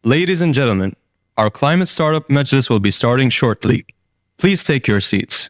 Ladies and gentlemen, our climate startup Mejlis will be starting shortly. Please take your seats.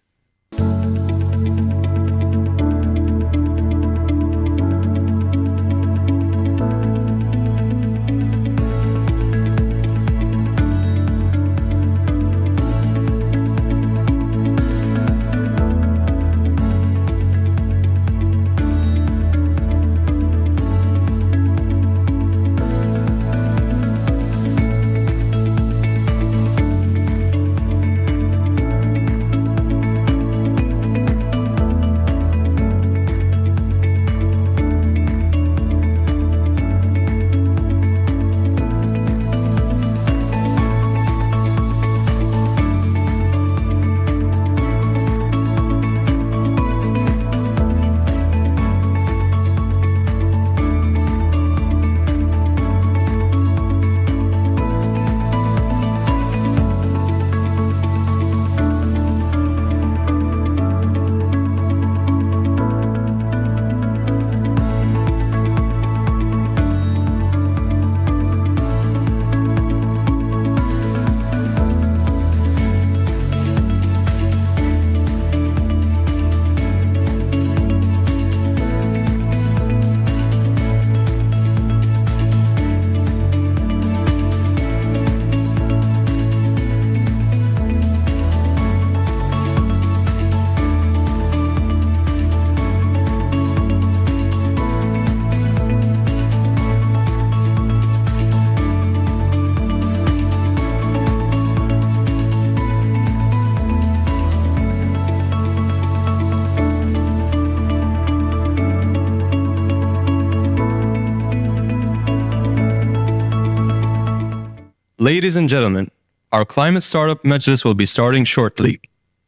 Ladies and gentlemen, our climate startup Mejlis will be starting shortly.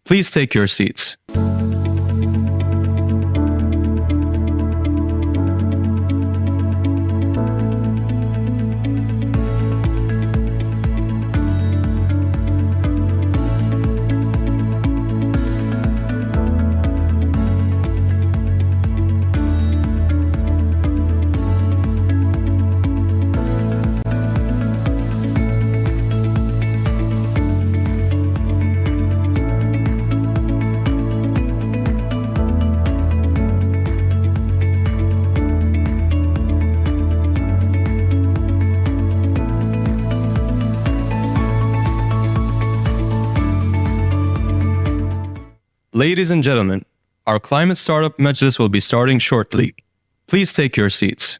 Please take your seats. Ladies and gentlemen, our climate startup Mejlis will be starting shortly. Please take your seats.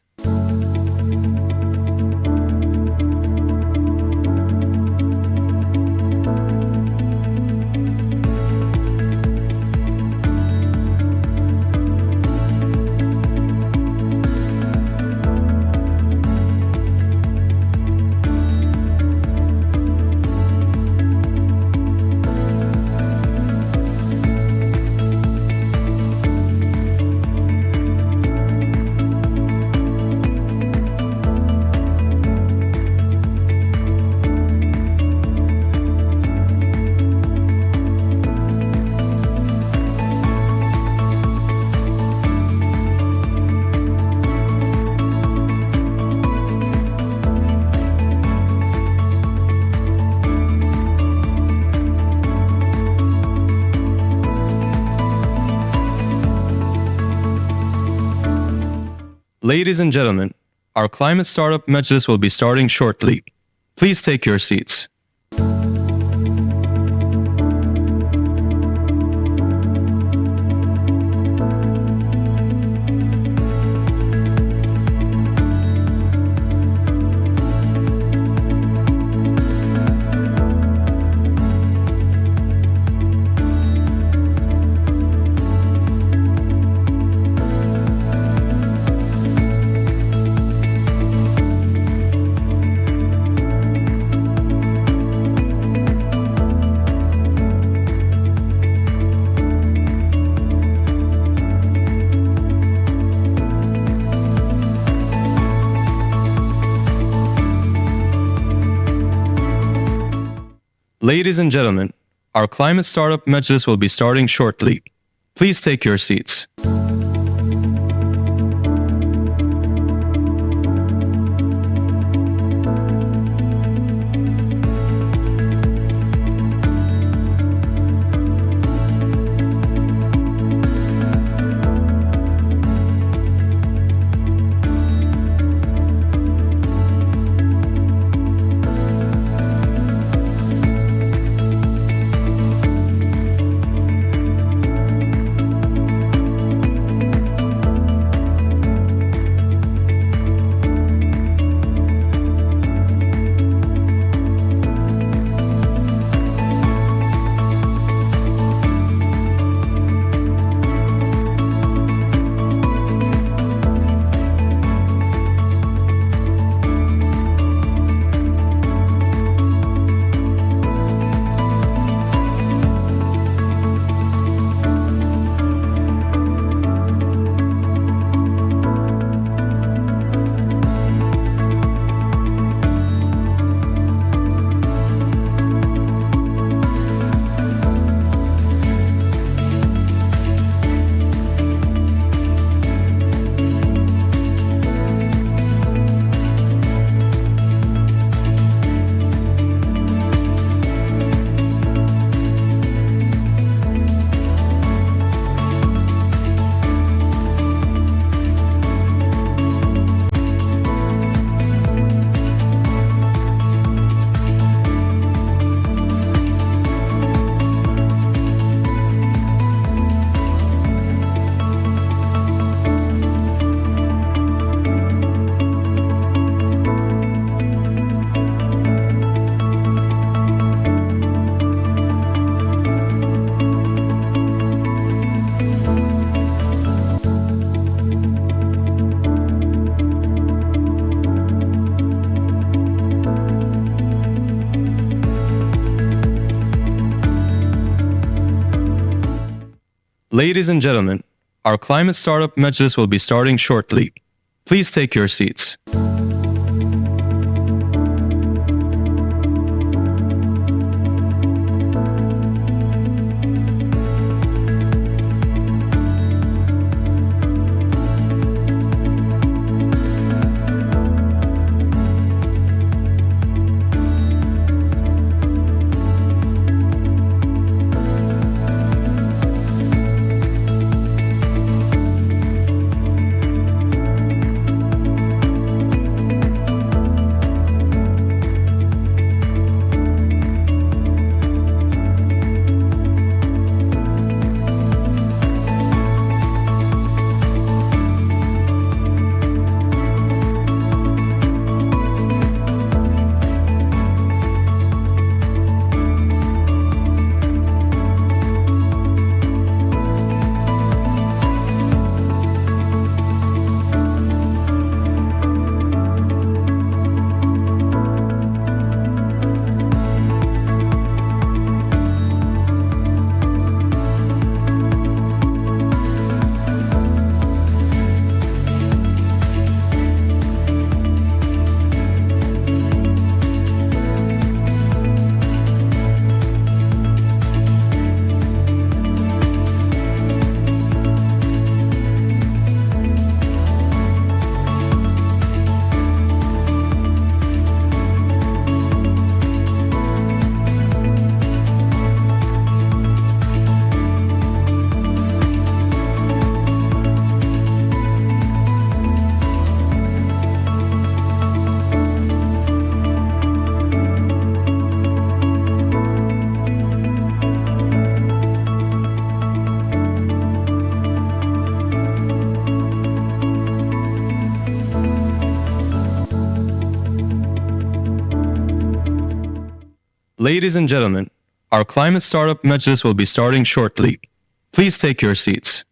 Ladies and gentlemen, our climate startup Mejlis will be starting shortly. Please take your seats. Ladies and gentlemen, our climate startup Mejlis will be starting shortly. Please take your seats. Ladies and gentlemen, our Climate Startup Majlis will be starting shortly. Please take your seats. Ladies and gentlemen, our Climate Startup Majlis will be starting shortly. Please take your seats.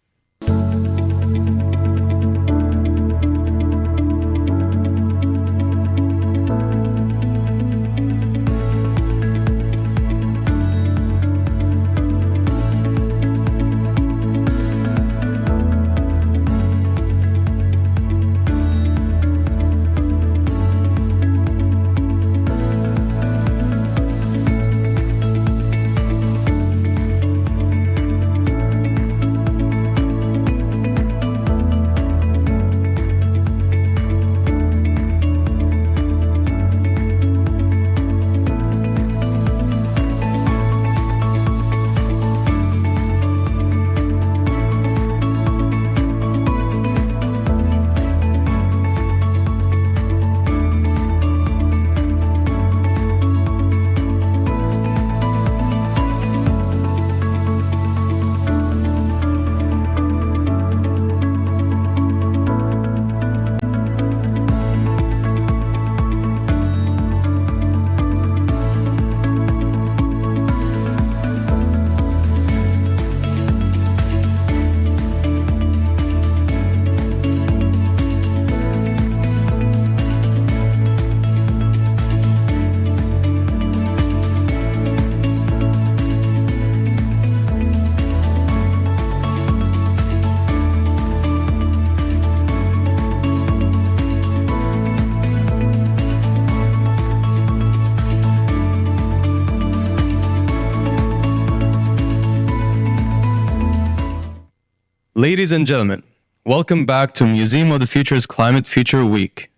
Ladies and gentlemen, welcome back to Museum of the Future's Climate Future Week.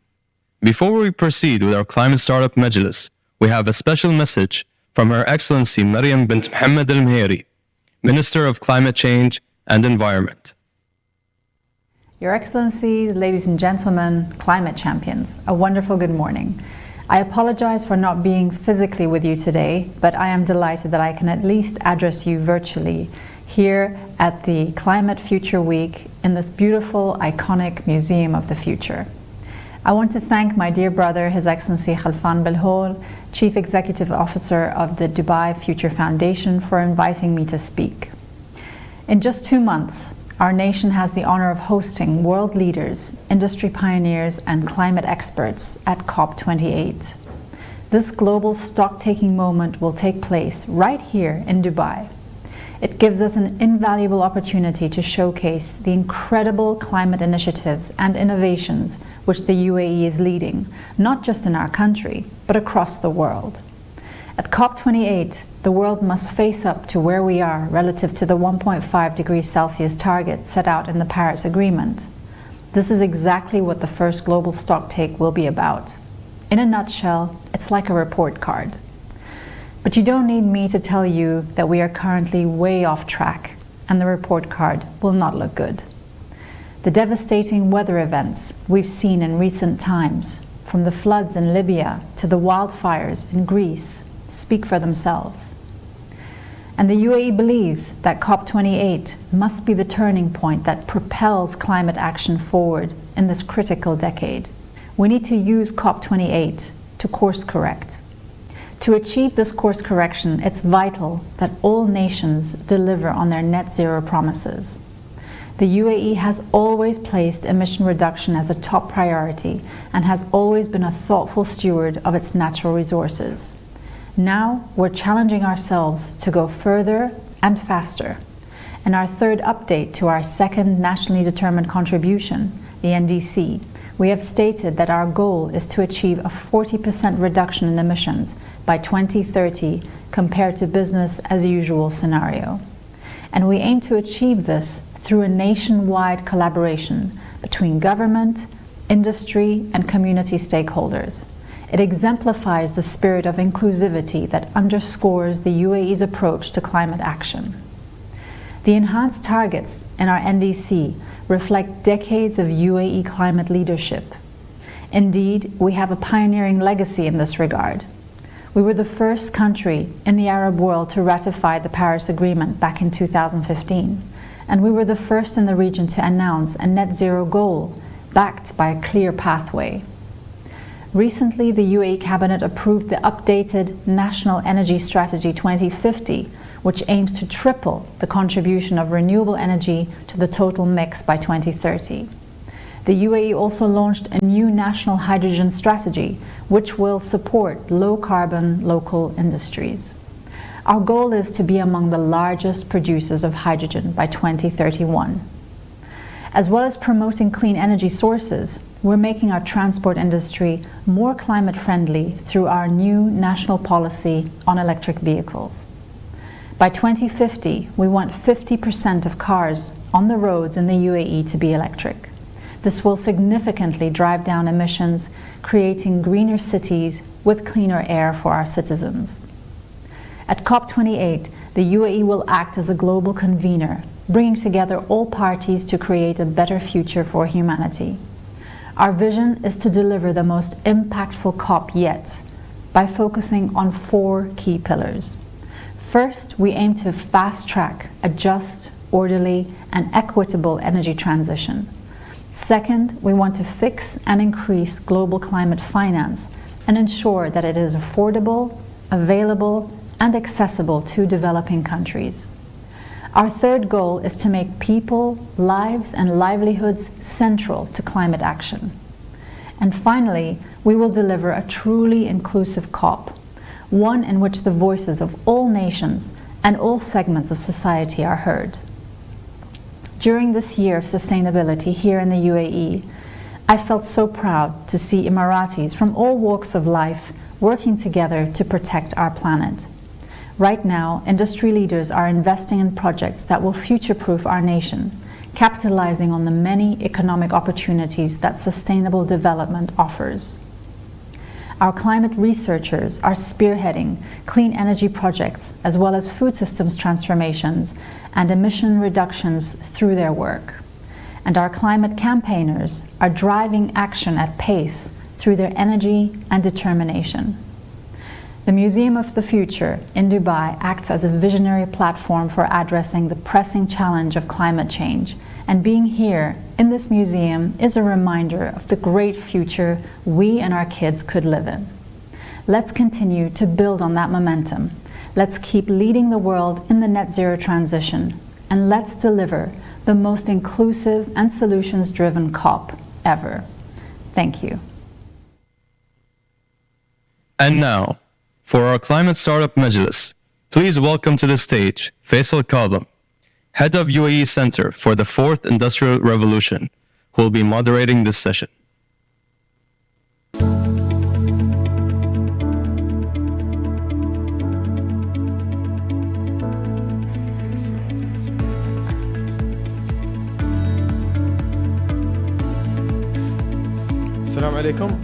Before we proceed with our Climate Startup Majlis, we have a special message from Her Excellency Maryam bint Mohammed Al-Mheri, Minister of Climate Change and Environment. Your Excellencies, ladies and gentlemen, climate champions, a wonderful good morning. I apologize for not being physically with you today, but I am delighted that I can at least address you virtually here at the Climate Future Week in this beautiful, iconic Museum of the Future. I want to thank my dear brother, His Excellency Khalfan Belhol, Chief Executive Officer of the Dubai Future Foundation, for inviting me to speak. In just 2 months, our nation has the honor of hosting world leaders, industry pioneers, and climate experts at COP28. This global stock-taking moment will take place right here in Dubai. It gives us an invaluable opportunity to showcase the incredible climate initiatives and innovations which the UAE is leading, not just in our country, but across the world. At COP28, the world must face up to where we are relative to the 1.5 degrees Celsius target set out in the Paris Agreement. This is exactly what the first global stocktake will be about. In a nutshell, it's like a report card. But you don't need me to tell you that we are currently way off track, and the report card will not look good. The devastating weather events we've seen in recent times, from the floods in Libya to the wildfires in Greece, speak for themselves. And the UAE believes that COP28 must be the turning point that propels climate action forward in this critical decade. We need to use COP28 to course correct. To achieve this course correction, it's vital that all nations deliver on their net zero promises. The UAE has always placed emission reduction as a top priority and has always been a thoughtful steward of its natural resources. Now we're challenging ourselves to go further and faster. In our third update to our second nationally determined contribution, the NDC, we have stated that our goal is to achieve a 40% reduction in emissions by 2030 compared to business as usual scenario. And we aim to achieve this through a nationwide collaboration between government, industry, and community stakeholders. It exemplifies the spirit of inclusivity that underscores the UAE's approach to climate action. The enhanced targets in our NDC reflect decades of UAE climate leadership. Indeed, we have a pioneering legacy in this regard. We were the first country in the Arab world to ratify the Paris Agreement back in 2015, and we were the first in the region to announce a net zero goal backed by a clear pathway. Recently, the UAE Cabinet approved the updated National Energy Strategy 2050, which aims to triple the contribution of renewable energy to the total mix by 2030. The UAE also launched a new national hydrogen strategy, which will support low-carbon local industries. Our goal is to be among the largest producers of hydrogen by 2031. As well as promoting clean energy sources, we're making our transport industry more climate-friendly through our new national policy on electric vehicles. By 2050, we want 50% of cars on the roads in the UAE to be electric. This will significantly drive down emissions, creating greener cities with cleaner air for our citizens. At COP28, the UAE will act as a global convener, bringing together all parties to create a better future for humanity. Our vision is to deliver the most impactful COP yet by focusing on 4 key pillars. First, we aim to fast-track a just, orderly, and equitable energy transition. Second, we want to fix and increase global climate finance and ensure that it is affordable, available, and accessible to developing countries. Our third goal is to make people, lives, and livelihoods central to climate action. And finally, we will deliver a truly inclusive COP, one in which the voices of all nations and all segments of society are heard. During this year of sustainability here in the UAE, I felt so proud to see Emiratis from all walks of life working together to protect our planet. Right now, industry leaders are investing in projects that will future-proof our nation, capitalizing on the many economic opportunities that sustainable development offers. Our climate researchers are spearheading clean energy projects as well as food systems transformations and emission reductions through their work. And our climate campaigners are driving action at pace through their energy and determination. The Museum of the Future in Dubai acts as a visionary platform for addressing the pressing challenge of climate change, and being here in this museum is a reminder of the great future we and our kids could live in. Let's continue to build on that momentum. Let's keep leading the world in the net zero transition, and let's deliver the most inclusive and solutions-driven COP ever. Thank you. And now, for our Climate Startup Majlis, Please welcome to the stage Faisal Kadhim, Head of UAE Center for the Fourth Industrial Revolution, who will be moderating this session. Assalamu alaikum.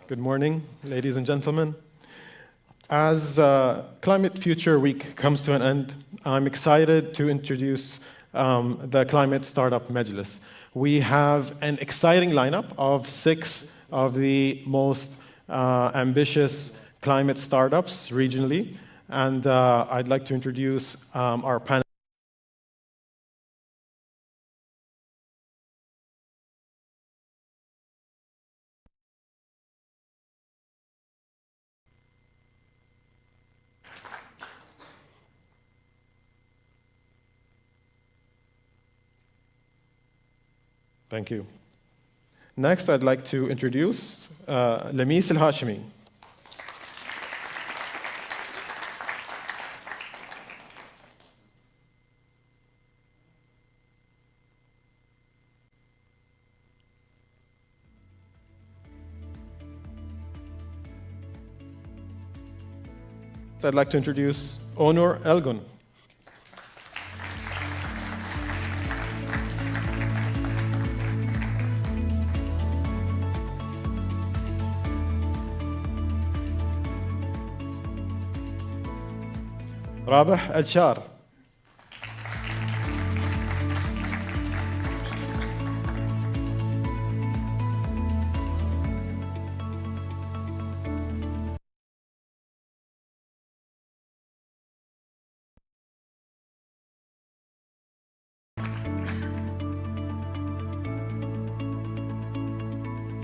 Good morning, ladies and gentlemen. As Climate Future Week comes to an end, I'm excited to introduce the Climate Startup Majlis. We have an exciting lineup of 6 of the most ambitious climate startups regionally, and I'd like to introduce our panel. Thank you. Next, I'd like to introduce Lamis Al-Hashimi. I'd like to introduce Onur Elgun. رابح الشار.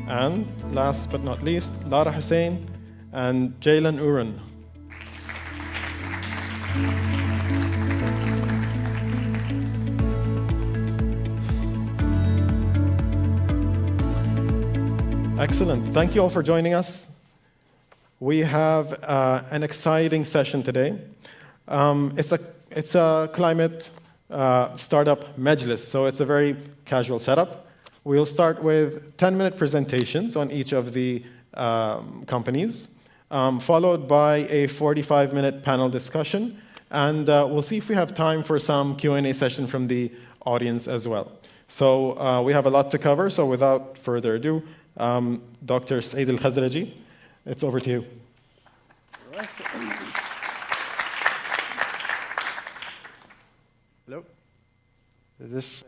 And last but not least, Lara Hussein and Jaylan Uran. Excellent. Thank you all for joining us. We have an exciting session today. It's a climate startup majlis, so it's a very casual setup. We'll start with 10-minute presentations on each of the companies, followed by a 45-minute panel discussion, and we'll see if we have time for some Q&A session from the audience as well. So we have a lot to cover, so without further ado, Dr. Saeed Al-Khazraji, it's over to you. Hello? Is this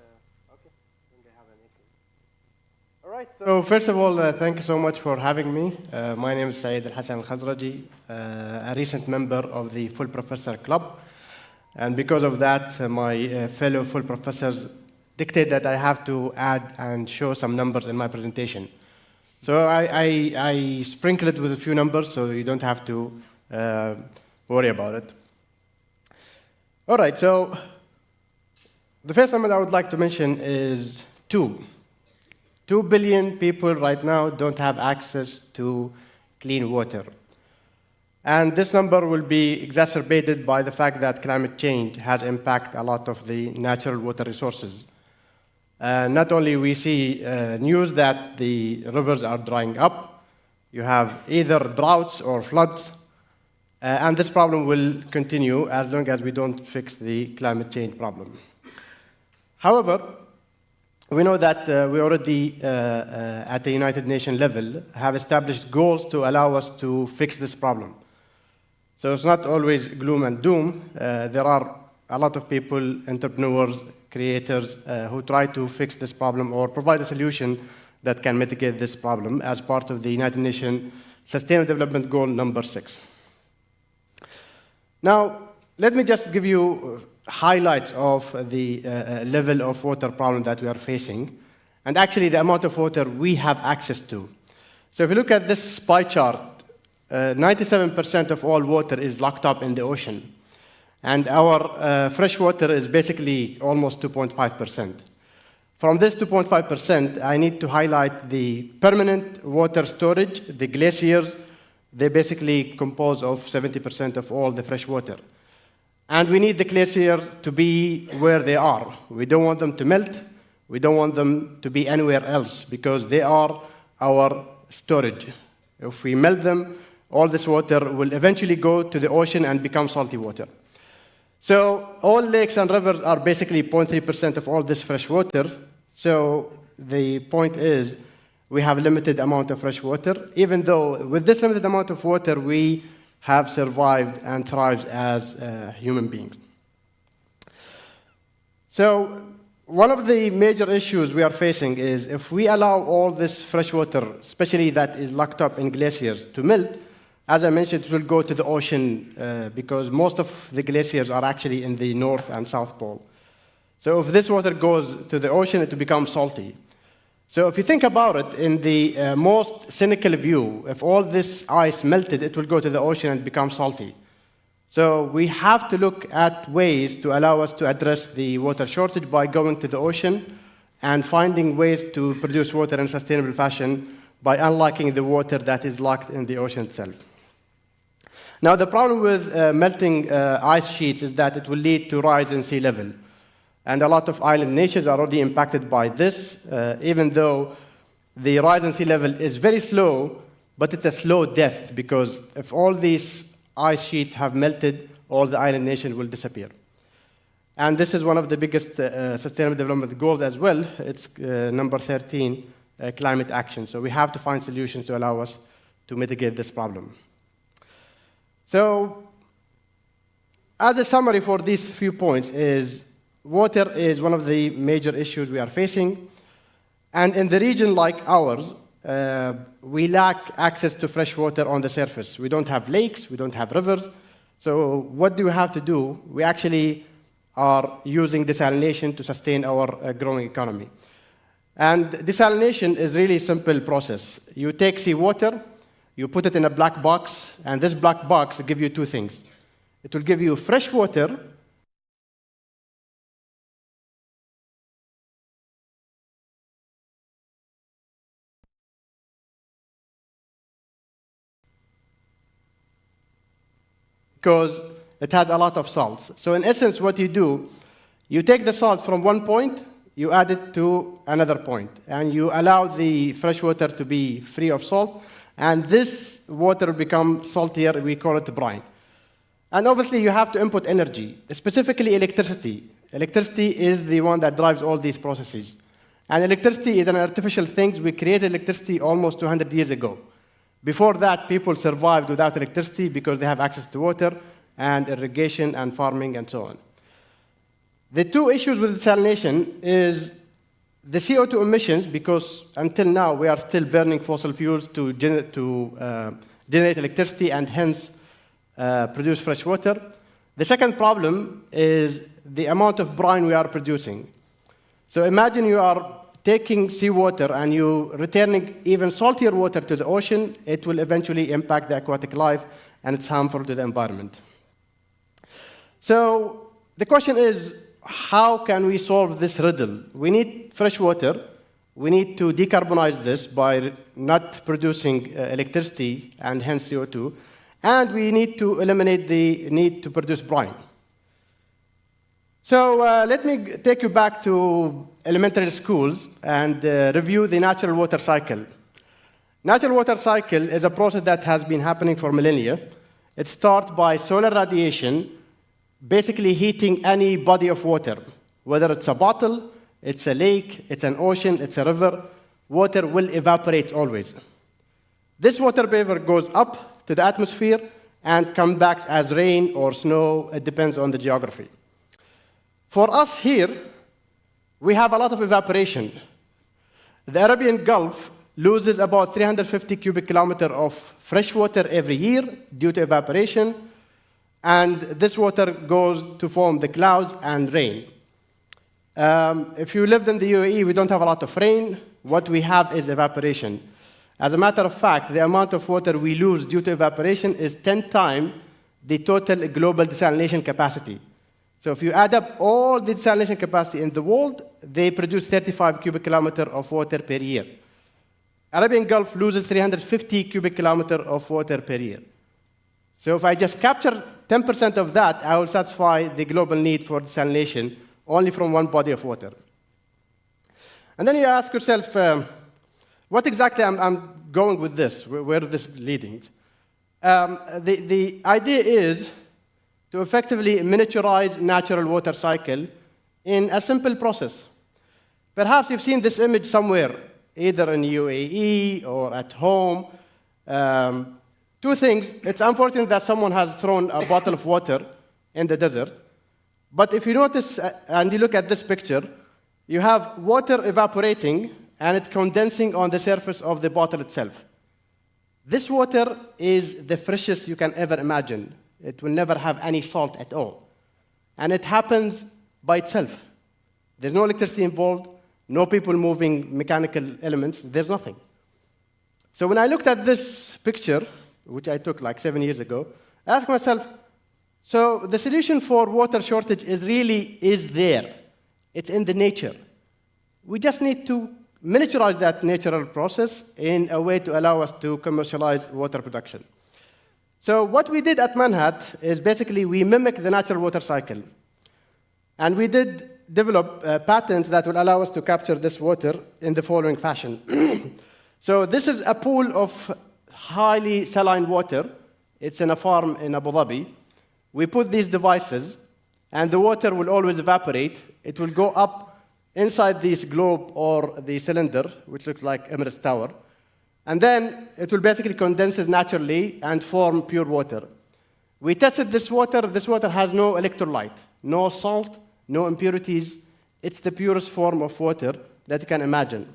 okay? All right, so first of all, thank you so much for having me. My name is Saeed Al-Hassan Al-Khazraji, a recent member of the Full Professor Club. And because of that, my fellow full professors dictate that I have to add and show some numbers in my presentation. So I sprinkle it with a few numbers so you don't have to worry about it. All right, so the first number I would like to mention is 2. 2 billion people right now don't have access to clean water. And this number will be exacerbated by the fact that climate change has impacted a lot of the natural water resources. Not only we see news that the rivers are drying up, you have either droughts or floods, and this problem will continue as long as we don't fix the climate change problem. However, we know that we already, at the United Nations level, have established goals to allow us to fix this problem. So it's not always gloom and doom. There are a lot of people, entrepreneurs, creators, who try to fix this problem or provide a solution that can mitigate this problem as part of the United Nations Sustainable Development Goal number 6. Now, let me just give you highlights of the level of water problem that we are facing, and actually the amount of water we have access to. So if you look at this pie chart, 97% of all water is locked up in the ocean. And our fresh water is basically almost 2.5%. From this 2.5%, I need to highlight the permanent water storage, the glaciers. They basically compose of 70% of all the fresh water. And we need the glaciers to be where they are. We don't want them to melt. We don't want them to be anywhere else because they are our storage. If we melt them, all this water will eventually go to the ocean and become salty water. So all lakes and rivers are basically 0.3% of all this fresh water. So the point is we have a limited amount of fresh water, even though with this limited amount of water, we have survived and thrived as human beings. So one of the major issues we are facing is if we allow all this fresh water, especially that is locked up in glaciers, to melt, as I mentioned, it will go to the ocean because most of the glaciers are actually in the North and South Pole. So if this water goes to the ocean, it will become salty. So if you think about it, in the most cynical view, if all this ice melted, it will go to the ocean and become salty. So we have to look at ways to allow us to address the water shortage by going to the ocean and finding ways to produce water in a sustainable fashion by unlocking the water that is locked in the ocean itself. Now, the problem with melting ice sheets is that it will lead to rise in sea level. And a lot of island nations are already impacted by this, even though the rise in sea level is very slow, but it's a slow death because if all these ice sheets have melted, all the island nations will disappear. And this is one of the biggest sustainable development goals as well. It's number 13, climate action. So we have to find solutions to allow us to mitigate this problem. So as a summary for these few points is water is one of the major issues we are facing. And in the region like ours, we lack access to fresh water on the surface. We don't have lakes, we don't have rivers. So what do we have to do? We actually are using desalination to sustain our growing economy. And desalination is really a simple process. You take seawater, you put it in a black box, and this black box will give you two things. It will give you fresh water, because it has a lot of salts. So in essence, what you do, you take the salt from one point, you add it to another point, and you allow the fresh water to be free of salt, and this water will become saltier, we call it brine. And obviously, you have to input energy, specifically electricity. Electricity is the one that drives all these processes. And electricity is an artificial thing. We created electricity almost 200 years ago. Before that, people survived without electricity because they have access to water and irrigation and farming and so on. The two issues with desalination is the CO2 emissions, because until now we are still burning fossil fuels to generate electricity and hence produce fresh water. The second problem is the amount of brine we are producing. So imagine you are taking seawater and you returning even saltier water to the ocean, it will eventually impact the aquatic life and it's harmful to the environment. So the question is, how can we solve this riddle? We need fresh water. We need to decarbonize this by not producing electricity and hence CO2. And we need to eliminate the need to produce brine. So let me take you back to elementary schools and review the natural water cycle. Natural water cycle is a process that has been happening for millennia. It starts by solar radiation, basically heating any body of water, whether it's a bottle, it's a lake, it's an ocean, it's a river, water will evaporate always. This water vapor goes up to the atmosphere and comes back as rain or snow, it depends on the geography. For us here, we have a lot of evaporation. The Arabian Gulf loses about 350 cubic kilometers of fresh water every year due to evaporation, and this water goes to form the clouds and rain. If you lived in the UAE, we don't have a lot of rain. What we have is evaporation. As a matter of fact, the amount of water we lose due to evaporation is 10 times the total global desalination capacity. So if you add up all the desalination capacity in the world, they produce 35 cubic kilometers of water per year. Arabian Gulf loses 350 cubic kilometers of water per year. So if I just capture 10% of that, I will satisfy the global need for desalination only from one body of water. And then you ask yourself, what exactly I'm going with this? Where is this leading? The idea is to effectively miniaturize natural water cycle in a simple process. Perhaps you've seen this image somewhere, either in UAE or at home. Two things. It's unfortunate that someone has thrown a bottle of water in the desert. But if you notice and you look at this picture, you have water evaporating and it's condensing on the surface of the bottle itself. This water is the freshest you can ever imagine. It will never have any salt at all. And it happens by itself. There's no electricity involved, no people moving mechanical elements, there's nothing. So when I looked at this picture, which I took like 7 years ago, I asked myself, so the solution for water shortage is there. It's in the nature. We just need to miniaturize that natural process in a way to allow us to commercialize water production. So what we did at Manhat is basically we mimic the natural water cycle. And we did develop patents that will allow us to capture this water in the following fashion. So this is a pool of highly saline water. It's in a farm in Abu Dhabi. We put these devices, and the water will always evaporate. It will go up inside this globe or the cylinder, which looks like Emirates Tower. And then it will basically condense naturally and form pure water. We tested this water. This water has no electrolyte, no salt, no impurities. It's the purest form of water that you can imagine.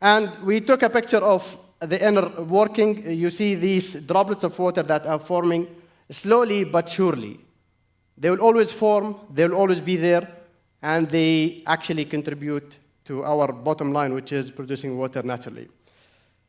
And we took a picture of the inner working. You see these droplets of water that are forming slowly but surely. They will always form, they will always be there, and they actually contribute to our bottom line, which is producing water naturally.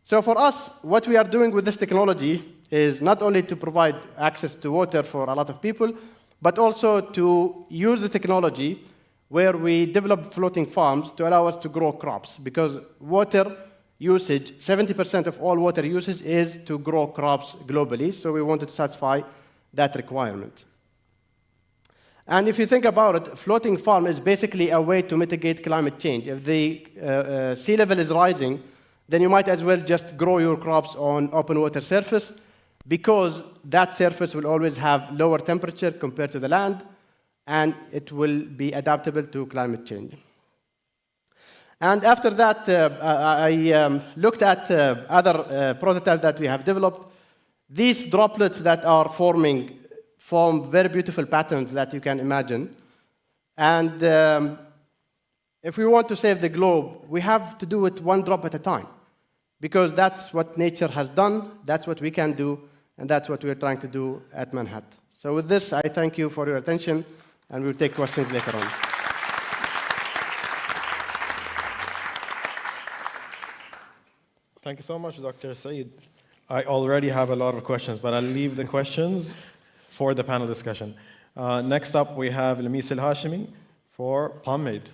So for us, what we are doing with this technology is not only to provide access to water for a lot of people, but also to use the technology where we develop floating farms to allow us to grow crops. Because water usage, 70% of all water usage is to grow crops globally, so we wanted to satisfy that requirement. And if you think about it, floating farm is basically a way to mitigate climate change. If the sea level is rising, then you might as well just grow your crops on open water surface, because that surface will always have lower temperature compared to the land, and it will be adaptable to climate change. And after that, I looked at other prototypes that we have developed. These droplets that are forming form very beautiful patterns that you can imagine. And if we want to save the globe, we have to do it one drop at a time, because that's what nature has done, that's what we can do, and that's what we're trying to do at Manhat. So with this, I thank you for your attention, and we'll take questions later on. Thank you so much, Dr. Saeed. I already have a lot of questions, but I'll leave the questions for the panel discussion. Next up, we have Lamis El-Hashimi for Pomade.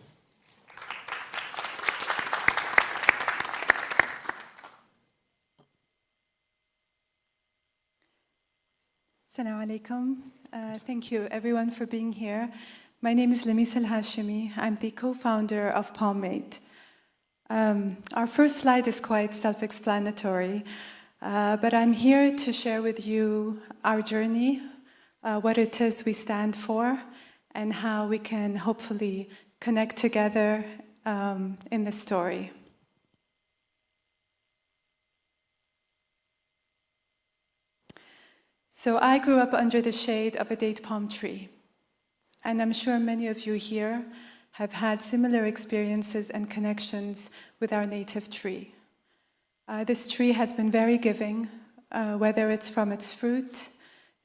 Assalamu alaikum. Thank you, everyone, for being here. My name is Lamis El-Hashimi. I'm the co-founder of Pomade. Our first slide is quite self-explanatory, but I'm here to share with you our journey, what it is we stand for, and how we can hopefully connect together in the story. So I grew up under the shade of a date palm tree, and I'm sure many of you here have had similar experiences and connections with our native tree. This tree has been very giving, whether it's from its fruit.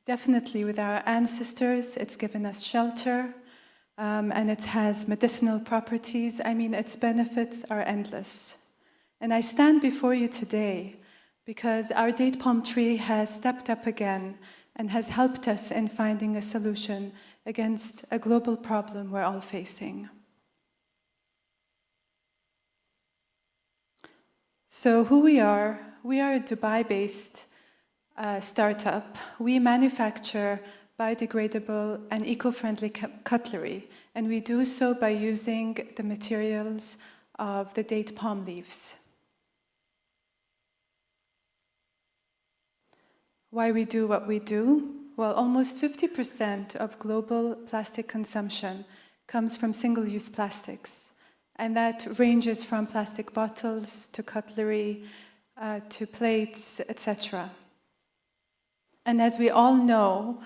Definitely with our ancestors, it's given us shelter, and it has medicinal properties. I mean, its benefits are endless. And I stand before you today because our date palm tree has stepped up again and has helped us in finding a solution against a global problem we're all facing. So who we are a Dubai-based startup, we manufacture biodegradable and eco-friendly cutlery, and we do so by using the materials of the date palm leaves. Why we do what we do? Well, almost 50% of global plastic consumption comes from single-use plastics, and that ranges from plastic bottles to cutlery to plates, etc. And as we all know,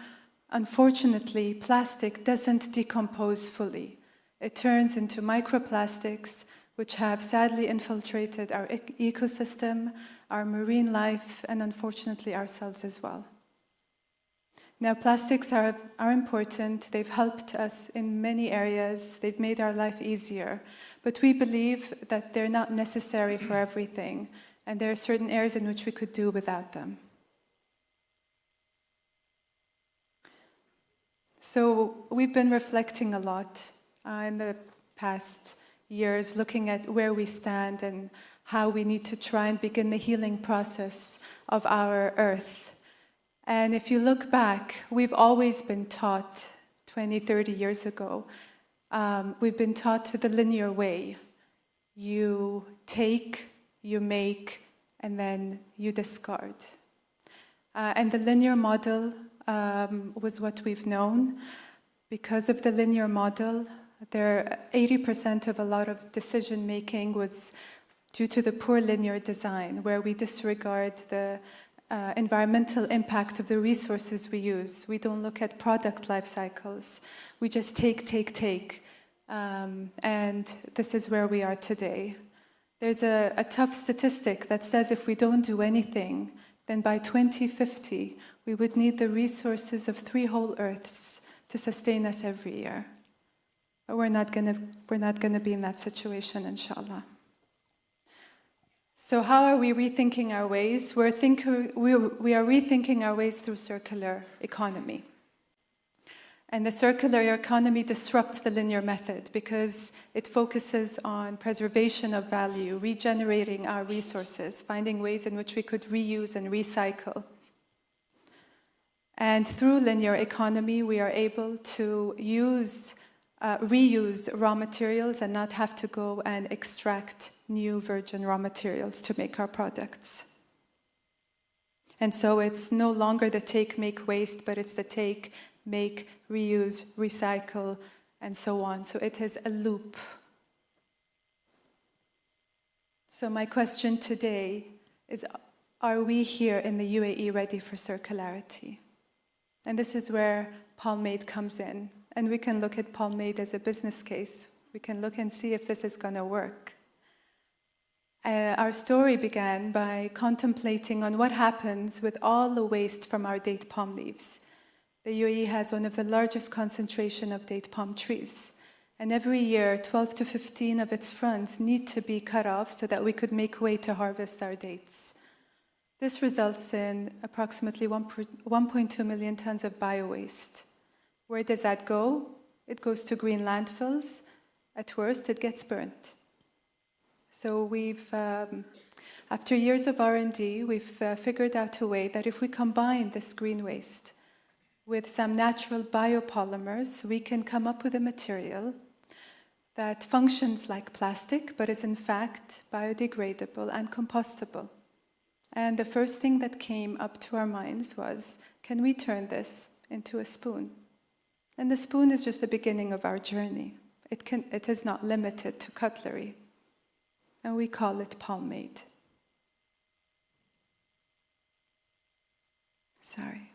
unfortunately, plastic doesn't decompose fully. It turns into microplastics, which have sadly infiltrated our ecosystem, our marine life, and unfortunately ourselves as well. Now, plastics are important. They've helped us in many areas. They've made our life easier. But we believe that they're not necessary for everything, and there are certain areas in which we could do without them. So we've been reflecting a lot in the past years, looking at where we stand and how we need to try and begin the healing process of our earth. And if you look back, we've always been taught 20, 30 years ago, we've been taught the linear way. You take, you make, and then you discard. And the linear model was what we've known. Because of the linear model, 80% of a lot of decision making was due to the poor linear design, where we disregard the environmental impact of the resources we use. We don't look at product life cycles. We just take. And this is where we are today. There's a tough statistic that says if we don't do anything, then by 2050, we would need the resources of 3 whole Earths to sustain us every year. But we're not gonna be in that situation, inshallah. So how are we rethinking our ways? We are rethinking our ways through circular economy. And the circular economy disrupts the linear method because it focuses on preservation of value, regenerating our resources, finding ways in which we could reuse and recycle. And through linear economy, we are able to reuse raw materials and not have to go and extract new virgin raw materials to make our products. And so it's no longer the take, make, waste, but it's the take, make, reuse, recycle, and so on. So it is a loop. So my question today is, are we here in the UAE ready for circularity? And this is where Palmade comes in. And we can look at Palmade as a business case. We can look and see if this is going to work. Our story began by contemplating on what happens with all the waste from our date palm leaves. The UAE has one of the largest concentration of date palm trees. And every year, 12 to 15 of its fronds need to be cut off so that we could make way to harvest our dates. This results in approximately 1.2 million tons of bio-waste. Where does that go? It goes to green landfills. At worst, it gets burnt. So we've, after years of R&D, we've figured out a way that if we combine this green waste with some natural biopolymers, we can come up with a material that functions like plastic, but is in fact biodegradable and compostable. And the first thing that came up to our minds was, can we turn this into a spoon? And the spoon is just the beginning of our journey. It is not limited to cutlery. And we call it Palmade. Sorry.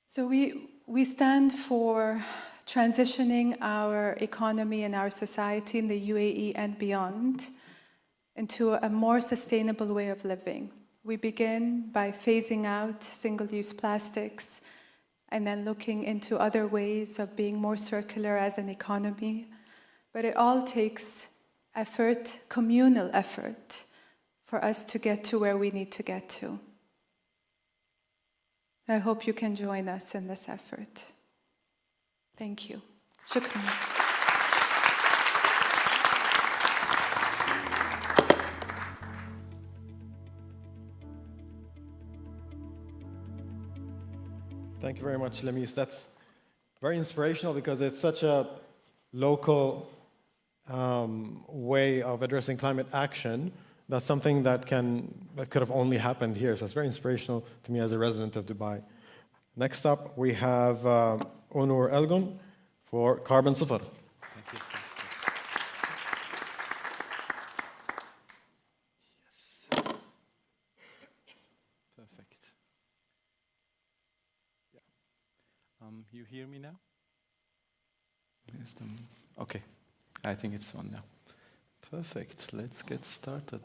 So we stand for transitioning our economy and our society in the UAE and beyond into a more sustainable way of living. We begin by phasing out single-use plastics and then looking into other ways of being more circular as an economy. But it all takes effort, communal effort, for us to get to where we need to get to. I hope you can join us in this effort. Thank you. Shukran. Thank you very much, Lemis. That's very inspirational because it's such a local way of addressing climate action. That's something that could have only happened here. So it's very inspirational to me as a resident of Dubai. Next up, we have Onur Elgun for Carbon Sıfır. Thank you. Yes. Perfect. Yeah. You hear me now? Okay. I think it's on now. Perfect. Let's get started.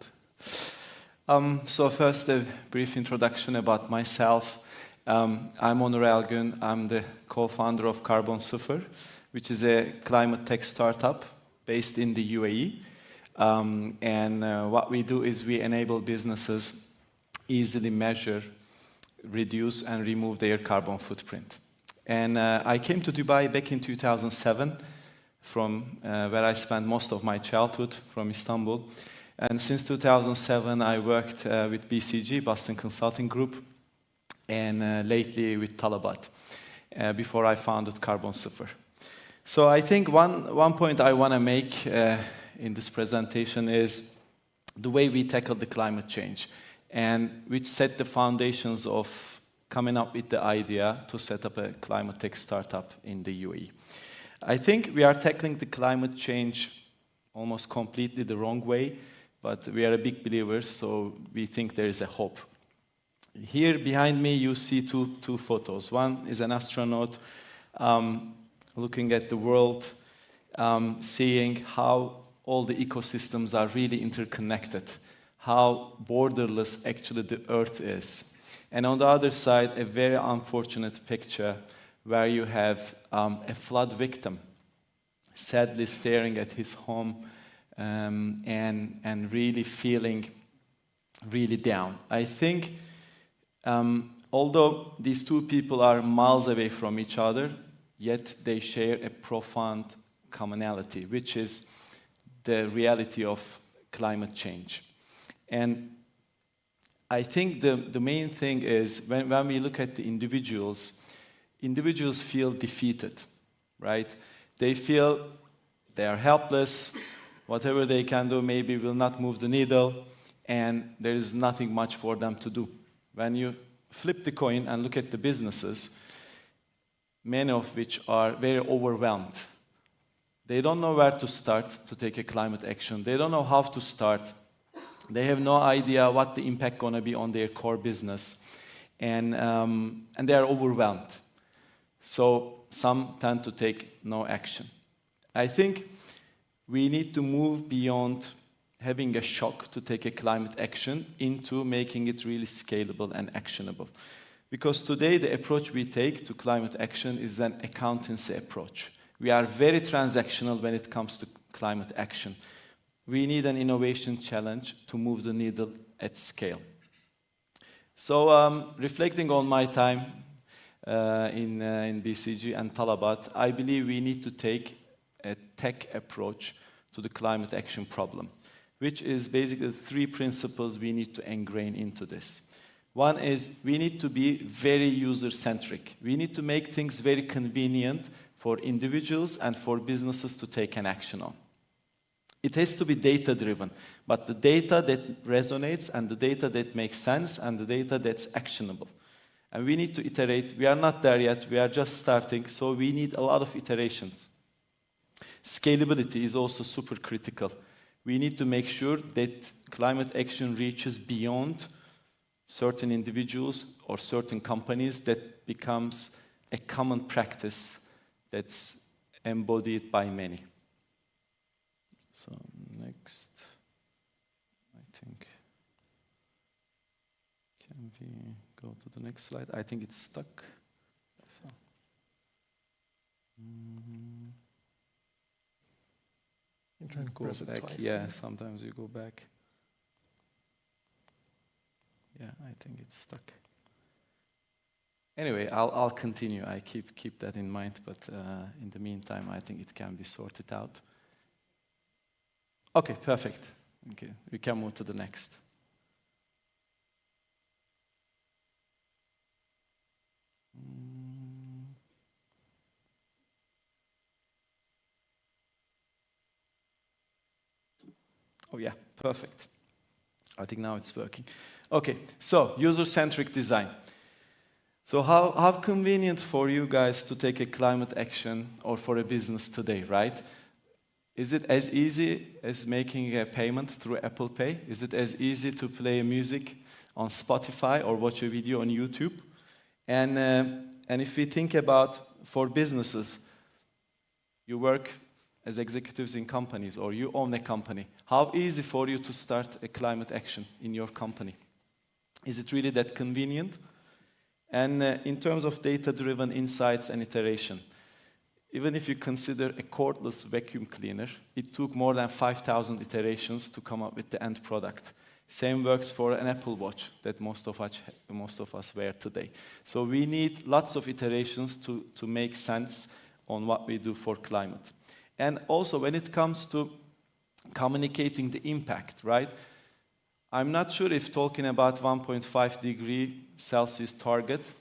So first, a brief introduction about myself. I'm Onur Elgun. I'm the co-founder of Carbon Sıfır, which is a climate tech startup based in the UAE. What we do is we enable businesses easily measure, reduce, and remove their carbon footprint. And I came to Dubai back in 2007 from where I spent most of my childhood, from Istanbul. And since 2007, I worked with BCG, Boston Consulting Group, and lately with Talabat, before I founded Carbon Sıfır. So I think one point I want to make in this presentation is the way we tackle the climate change, and which set the foundations of coming up with the idea to set up a climate tech startup in the UAE. I think we are tackling the climate change almost completely the wrong way, but we are big believers, so we think there is a hope. Here behind me you see two photos. One is an astronaut looking at the world, seeing how all the ecosystems are really interconnected, how borderless actually the Earth is. And on the other side, a very unfortunate picture where you have a flood victim sadly staring at his home and really feeling really down. I think although these two people are miles away from each other, yet they share a profound commonality, which is the reality of climate change. And I think the main thing is when we look at the individuals feel defeated, right? They feel they are helpless, whatever they can do maybe will not move the needle, and there is nothing much for them to do. When you flip the coin and look at the businesses, many of which are very overwhelmed. They don't know where to start to take a climate action. They don't know how to start. They have no idea what the impact going to be on their core business. And they are overwhelmed. So some tend to take no action. I think we need to move beyond having a shock to take a climate action into making it really scalable and actionable. Because today the approach we take to climate action is an accountancy approach. We are very transactional when it comes to climate action. We need an innovation challenge to move the needle at scale. So reflecting on my time in BCG and Talabat, I believe we need to take a tech approach to the climate action problem, which is basically 3 principles we need to ingrain into this. One is we need to be very user-centric. We need to make things very convenient for individuals and for businesses to take an action on. It has to be data-driven, but the data that resonates and the data that makes sense and the data that's actionable. And we need to iterate. We are not there yet. We are just starting, so we need a lot of iterations. Scalability is also super critical. We need to make sure that climate action reaches beyond certain individuals or certain companies, that becomes a common practice that's embodied by many. So next, I think, can we go to the next slide? I think it's stuck. So. You try and go back. twice. Yeah, sometimes you go back. Yeah, I think it's stuck. Anyway, I'll continue. I keep that in mind, but in the meantime, I think it can be sorted out. Okay, perfect. Okay, we can move to the next. Oh yeah, perfect. I think now it's working. Okay, so user-centric design. So how convenient for you guys to take a climate action or for a business today, right? Is it as easy as making a payment through Apple Pay? Is it as easy to play music on Spotify or watch a video on YouTube? And if we think about for businesses, you work as executives in companies or you own a company, how easy for you to start a climate action in your company? Is it really that convenient? And in terms of data-driven insights and iteration, even if you consider a cordless vacuum cleaner, it took more than 5,000 iterations to come up with the end product. Same works for an Apple Watch that most of us wear today. So we need lots of iterations to make sense on what we do for climate. And also when it comes to communicating the impact, right? I'm not sure if talking about 1.5 degree Celsius target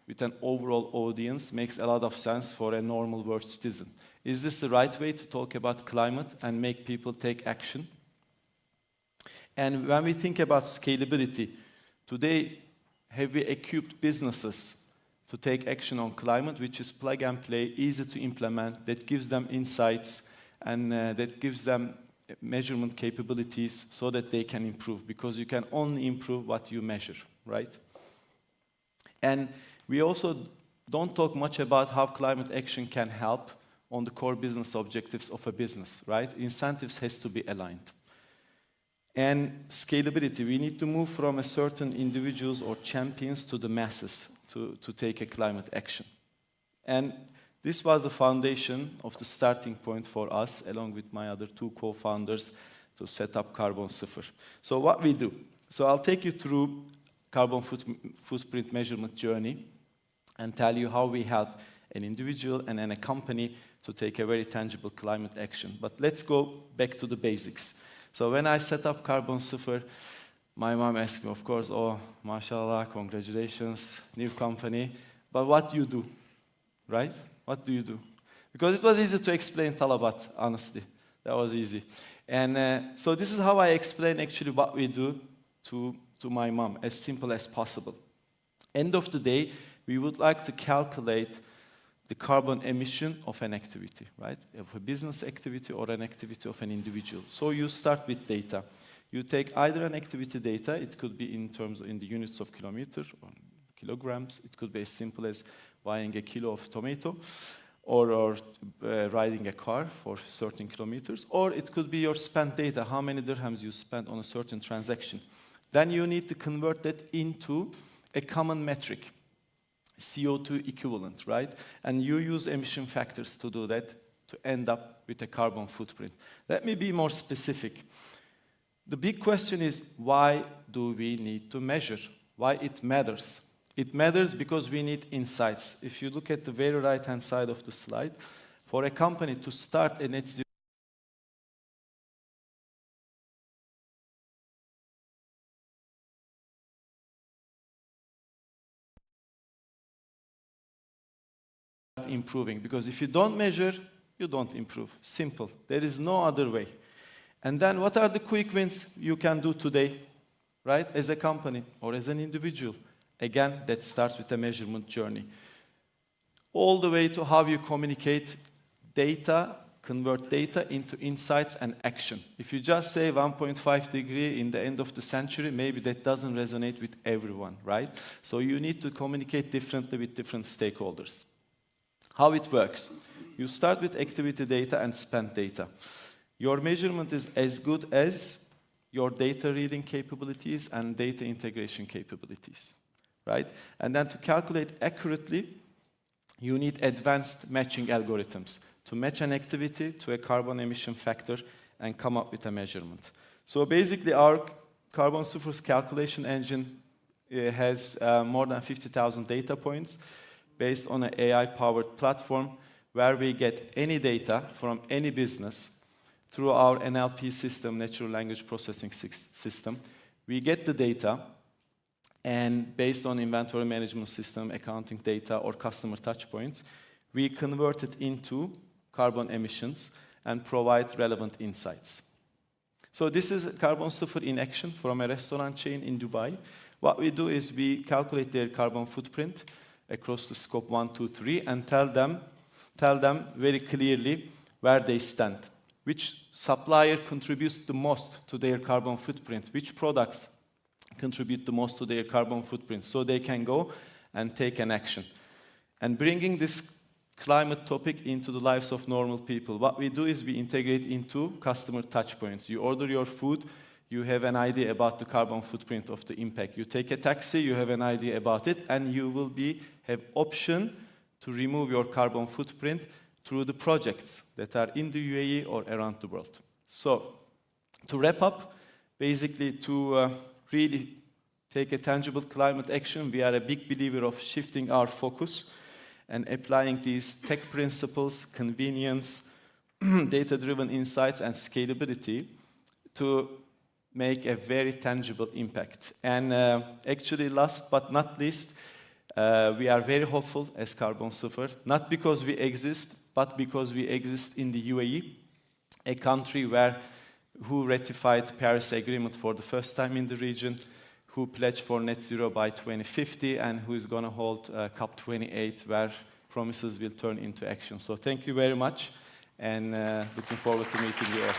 with an overall audience makes a lot of sense for a normal world citizen. Is this the right way to talk about climate and make people take action? And when we think about scalability, today, have we equipped businesses to take action on climate, which is plug and play, easy to implement, that gives them insights and that gives them measurement capabilities so that they can improve, because you can only improve what you measure, right? And we also don't talk much about how climate action can help on the core business objectives of a business, right? Incentives has to be aligned. And scalability, we need to move from a certain individuals or champions to the masses to take a climate action. And this was the foundation of the starting point for us, along with my other two co-founders, to set up Carbon Sıfır. So what we do, so I'll take you through carbon footprint measurement journey and tell you how we help an individual and then a company to take a very tangible climate action. But let's go back to the basics. So when I set up Carbon Sıfır, my mom asked me, of course, oh, mashallah, congratulations, new company. But what do you do, right? What do you do? Because it was easy to explain Talabat, honestly. That was easy. And so this is how I explain actually what we do to my mom, as simple as possible. End of the day, we would like to calculate the carbon emission of an activity, right? Of a business activity or an activity of an individual. So you start with data. You take either an activity data, it could be in the units of kilometers or kilograms. It could be as simple as buying a kilo of tomato or riding a car for certain kilometers. Or it could be your spent data, how many dirhams you spent on a certain transaction. Then you need to convert that into a common metric, CO2 equivalent, right? And you use emission factors to do that, to end up with a carbon footprint. Let me be more specific. The big question is, why do we need to measure? Why it matters? It matters because we need insights. If you look at the very right-hand side of the slide, for a company to start a net zero improving, because if you don't measure, you don't improve. Simple. There is no other way. And then what are the quick wins you can do today, right? As a company or as an individual. Again, that starts with a measurement journey. All the way to how you communicate data, convert data into insights and action. If you just say 1.5 degree in the end of the century, maybe that doesn't resonate with everyone, right? So you need to communicate differently with different stakeholders. How it works. You start with activity data and spent data. Your measurement is as good as your data reading capabilities and data integration capabilities, right? And then to calculate accurately, you need advanced matching algorithms to match an activity to a carbon emission factor and come up with a measurement. So basically our Carbon Sıfır's calculation engine has more than 50,000 data points based on an AI-powered platform where we get any data from any business through our NLP system, natural language processing system. We get the data, and based on inventory management system, accounting data, or customer touch points, we convert it into carbon emissions and provide relevant insights. So this is carbon sıfır in action from a restaurant chain in Dubai. What we do is we calculate their carbon footprint across the scope 1, 2, 3 and tell them very clearly where they stand. Which supplier contributes the most to their carbon footprint? Which products contribute the most to their carbon footprint? So they can go and take an action. And bringing this climate topic into the lives of normal people, what we do is we integrate into customer touch points. You order your food, you have an idea about the carbon footprint of the impact. You take a taxi, you have an idea about it, and you will have option to remove your carbon footprint through the projects that are in the UAE or around the world. So, to wrap up, basically to really take a tangible climate action, we are a big believer of shifting our focus and applying these tech principles, convenience, data-driven insights, and scalability to make a very tangible impact. And actually, last but not least, we are very hopeful as Carbon Sıfır, not because we exist, but because we exist in the UAE, a country who ratified Paris Agreement for the first time in the region, who pledged for net zero by 2050, and who is going to hold COP28, where promises will turn into action. So thank you very much, and looking forward to meeting you all.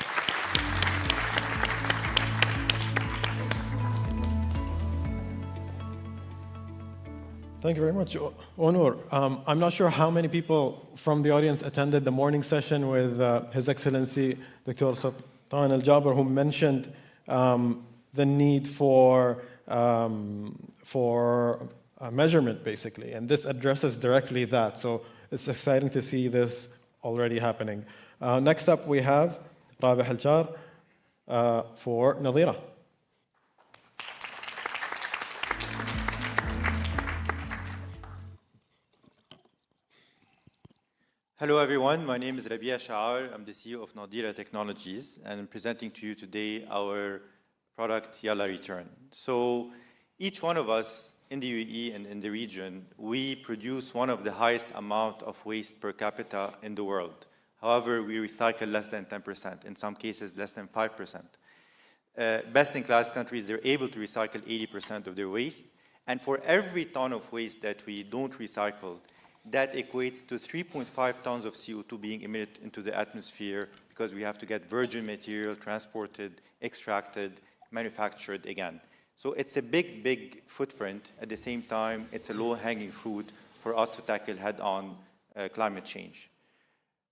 Thank you very much, Onur. I'm not sure how many people from the audience attended the morning session with His Excellency Dr. Sultan Al Jaber, who mentioned the need for measurement, basically, and this addresses directly that. So it's exciting to see this already happening. Next up, we have Rabih Al-Jar for Nadira. Hello everyone, my name is Rabih Al-Jar. I'm the CEO of Nadira Technologies, and I'm presenting to you today our product Yalla Return. So each one of us in the UAE and in the region, we produce one of the highest amount of waste per capita in the world. However, we recycle less than 10%, in some cases less than 5%. Best-in-class countries, they're able to recycle 80% of their waste, and for every ton of waste that we don't recycle, that equates to 3.5 tons of CO2 being emitted into the atmosphere because we have to get virgin material transported, extracted, manufactured again. So it's a big, big footprint. At the same time, it's a low-hanging fruit for us to tackle head-on climate change.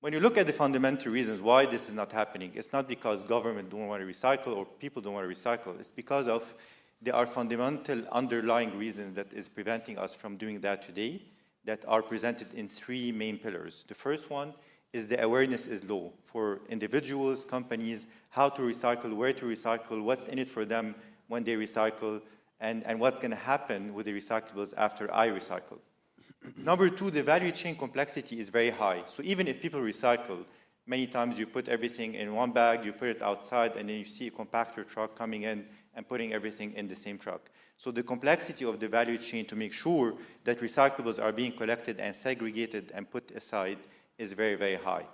When you look at the fundamental reasons why this is not happening, it's not because government don't want to recycle or people don't want to recycle. It's because there are fundamental underlying reasons that is preventing us from doing that today, that are presented in three main pillars. The first one is the awareness is low for individuals, companies, how to recycle, where to recycle, what's in it for them when they recycle, and what's going to happen with the recyclables after I recycle. Number two, the value chain complexity is very high. So even if people recycle, many times you put everything in one bag, you put it outside, and then you see a compactor truck coming in and putting everything in the same truck. So the complexity of the value chain to make sure that recyclables are being collected and segregated and put aside is very, very high.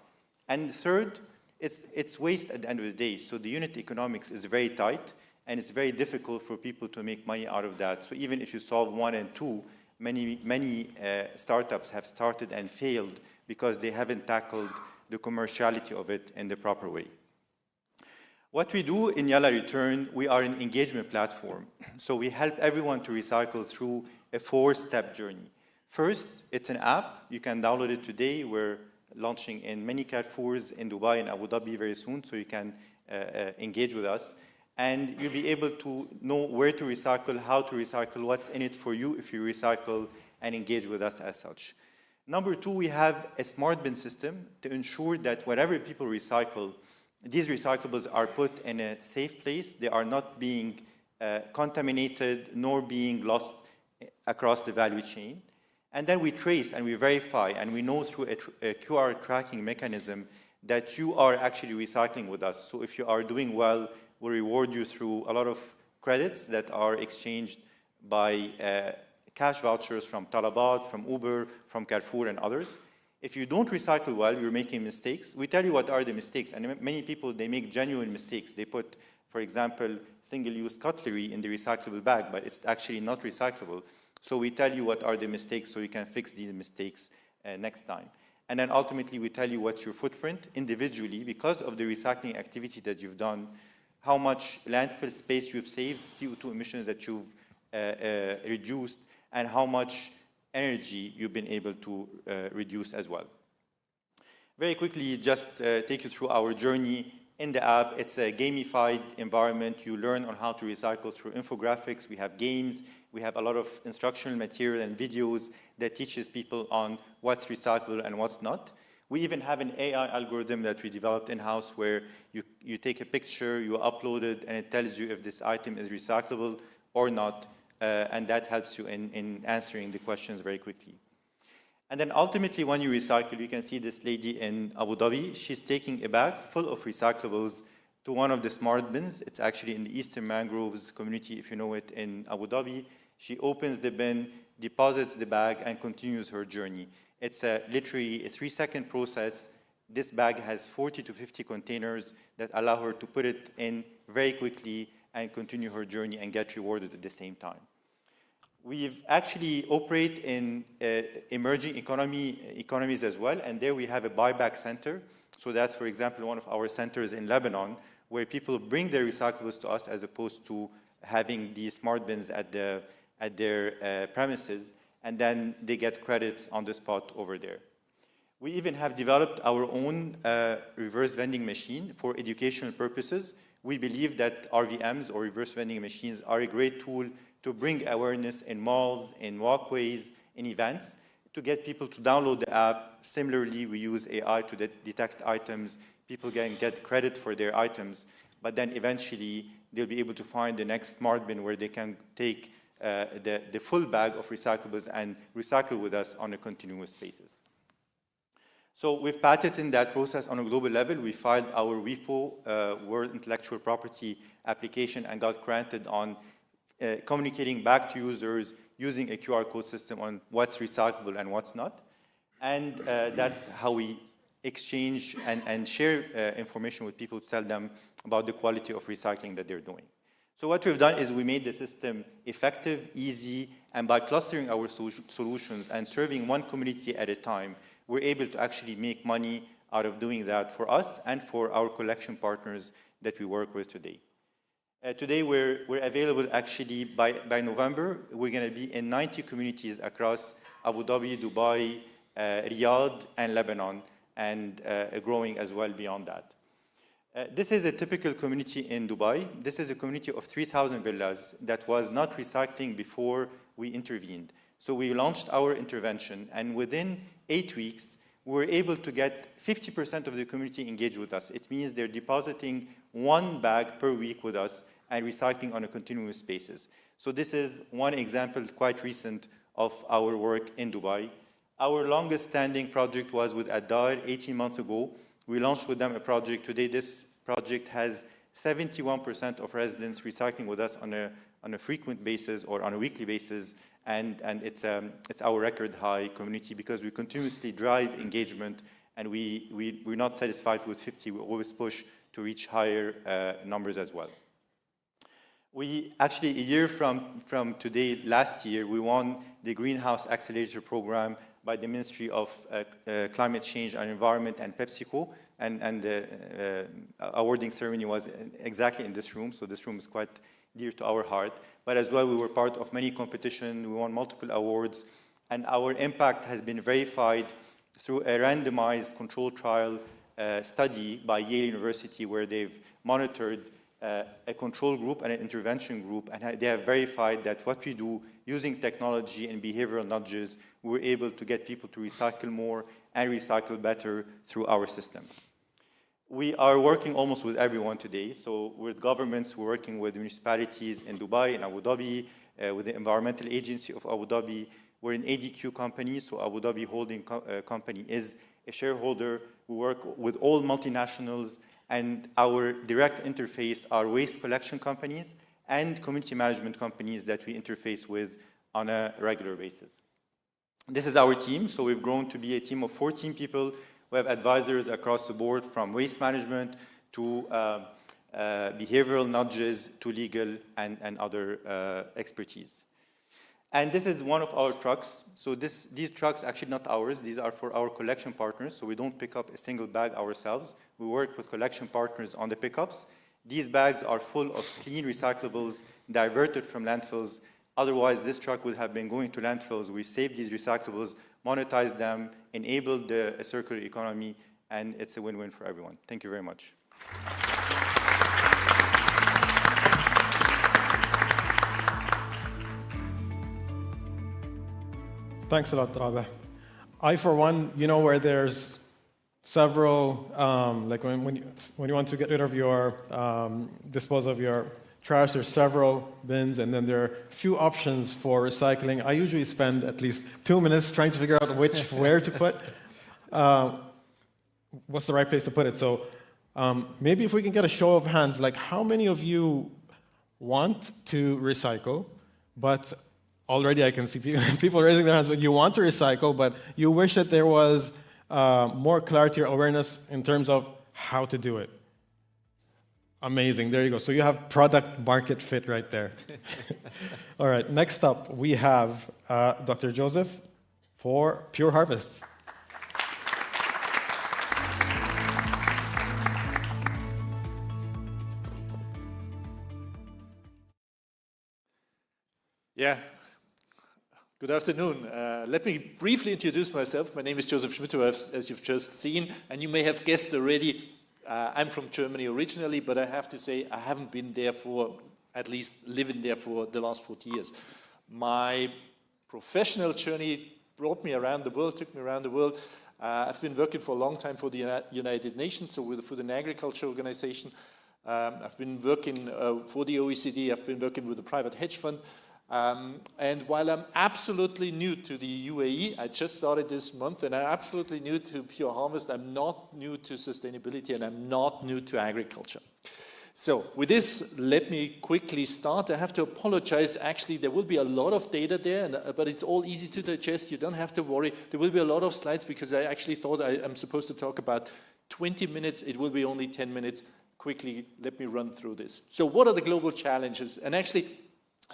And third, it's waste at the end of the day. So the unit economics is very tight, and it's very difficult for people to make money out of that. So even if you solve 1 and 2, many startups have started and failed because they haven't tackled the commerciality of it in the proper way. What we do in Yalla Return, we are an engagement platform. So we help everyone to recycle through a 4-step journey. First, it's an app. You can download it today. We're launching in many Carrefours in Dubai and Abu Dhabi very soon, so you can engage with us. And you'll be able to know where to recycle, how to recycle, what's in it for you if you recycle, and engage with us as such. Number two, we have a smart bin system to ensure that whatever people recycle, these recyclables are put in a safe place. They are not being contaminated nor being lost across the value chain. And then we trace and we verify and we know through a QR tracking mechanism that you are actually recycling with us. So if you are doing well, we'll reward you through a lot of credits that are exchanged by cash vouchers from Talabat, from Uber, from Carrefour and others. If you don't recycle well, you're making mistakes. We tell you what are the mistakes, and many people, they make genuine mistakes. They put for example, single-use cutlery in the recyclable bag, but it's actually not recyclable. So we tell you what are the mistakes so you can fix these mistakes next time. And then ultimately we tell you what's your footprint individually because of the recycling activity that you've done, how much landfill space you've saved, CO2 emissions that you've reduced, and how much energy you've been able to reduce as well. Very quickly, just take you through our journey in the app. It's a gamified environment. You learn on how to recycle through infographics. We have games. We have a lot of instructional material and videos that teaches people on what's recyclable and what's not. We even have an AI algorithm that we developed in-house where you take a picture, you upload it, and it tells you if this item is recyclable or not, and that helps you in answering the questions very quickly. And then ultimately, when you recycle, you can see this lady in Abu Dhabi. She's taking a bag full of recyclables to one of the smart bins. It's actually in the Eastern Mangroves community, if you know it, in Abu Dhabi. She opens the bin, deposits the bag, and continues her journey. It's literally a 3-second process. This bag has 40 to 50 containers that allow her to put it in very quickly and continue her journey and get rewarded at the same time. We've actually operate in emerging economies as well, and there we have a buyback center. So that's, for example, one of our centers in Lebanon, where people bring their recyclables to us as opposed to having these smart bins at their premises, and then they get credits on the spot over there. We even have developed our own reverse vending machine for educational purposes. We believe that RVMs, or reverse vending machines, are a great tool to bring awareness in malls, in walkways, in events, to get people to download the app. Similarly, we use AI to detect items. People can get credit for their items, but then eventually they'll be able to find the next smart bin where they can take the full bag of recyclables and recycle with us on a continuous basis. So we've patented that process on a global level. We filed our WIPO, World Intellectual Property application, and got granted on communicating back to users using a QR code system on what's recyclable and what's not. And that's how we exchange and share information with people to tell them about the quality of recycling that they're doing. So what we've done is we made the system effective, easy, and by clustering our solutions and serving one community at a time, we're able to actually make money out of doing that for us and for our collection partners that we work with today. Today, we're available actually by November. We're going to be in 90 communities across Abu Dhabi, Dubai, Riyadh, and Lebanon, and growing as well beyond that. This is a typical community in Dubai. This is a community of 3,000 villas that was not recycling before we intervened. So we launched our intervention, and within 8 weeks, we were able to get 50% of the community engaged with us. It means they're depositing one bag per week with us and recycling on a continuous basis. So this is one example, quite recent, of our work in Dubai. Our longest standing project was with Addar 18 months ago. We launched with them a project. Today, this project has 71% of residents recycling with us on a frequent basis or on a weekly basis, and it's our record high community because we continuously drive engagement, and we're not satisfied with 50. We always push to reach higher numbers as well. We actually, a year from today, last year, we won the Greenhouse Accelerator Program by the Ministry of Climate Change and Environment and PepsiCo, and the awarding ceremony was exactly in this room, so this room is quite dear to our heart. But as well, we were part of many competitions, we won multiple awards, and our impact has been verified through a randomized controlled trial study by Yale University, where they've monitored a control group and an intervention group, and they have verified that what we do using technology and behavioral nudges, we're able to get people to recycle more and recycle better through our system. We are working almost with everyone today. So with governments, we're working with municipalities in Dubai and Abu Dhabi, with the Environmental Agency of Abu Dhabi. We're an ADQ company, so Abu Dhabi Holding Company is a shareholder. We work with all multinationals, and our direct interface are waste collection companies and community management companies that we interface with on a regular basis. This is our team, so we've grown to be a team of 14 people. We have advisors across the board, from waste management to behavioral nudges to legal and other expertise. And this is one of our trucks. So these trucks, actually not ours, these are for our collection partners, so we don't pick up a single bag ourselves. We work with collection partners on the pickups. These bags are full of clean recyclables diverted from landfills. Otherwise, this truck would have been going to landfills. We saved these recyclables, monetized them, enabled a circular economy, and it's a win-win for everyone. Thank you very much. Thanks a lot, Rabeh. I, for one, where there's several, like when you want to get rid of your, dispose of your trash, there's several bins, and then there are few options for recycling. I usually spend at least 2 minutes trying to figure out where to put, what's the right place to put it. So maybe if we can get a show of hands, like how many of you want to recycle, but already I can see people raising their hands, but you want to recycle, but you wish that there was more clarity or awareness in terms of how to do it. Amazing, there you go. So you have product market fit right there. All right, next up we have Dr. Joseph for Pure Harvest. Yeah. Good afternoon. Let me briefly introduce myself. My name is Joseph Schmidt, as you've just seen, and you may have guessed already, I'm from Germany originally, but I have to say I haven't been there for, at least living there for the last 40 years. My professional journey brought me around the world, took me around the world. I've been working for a long time for the United Nations, so with the Food and Agriculture Organization. I've been working for the OECD, I've been working with a private hedge fund. And while I'm absolutely new to the UAE, I just started this month, and I'm absolutely new to Pure Harvest, I'm not new to sustainability, and I'm not new to agriculture. So with this, let me quickly start. I have to apologize. Actually, there will be a lot of data there, but it's all easy to digest. You don't have to worry. There will be a lot of slides because I actually thought I'm supposed to talk about 20 minutes. It will be only 10 minutes. Quickly, let me run through this. So what are the global challenges? And actually,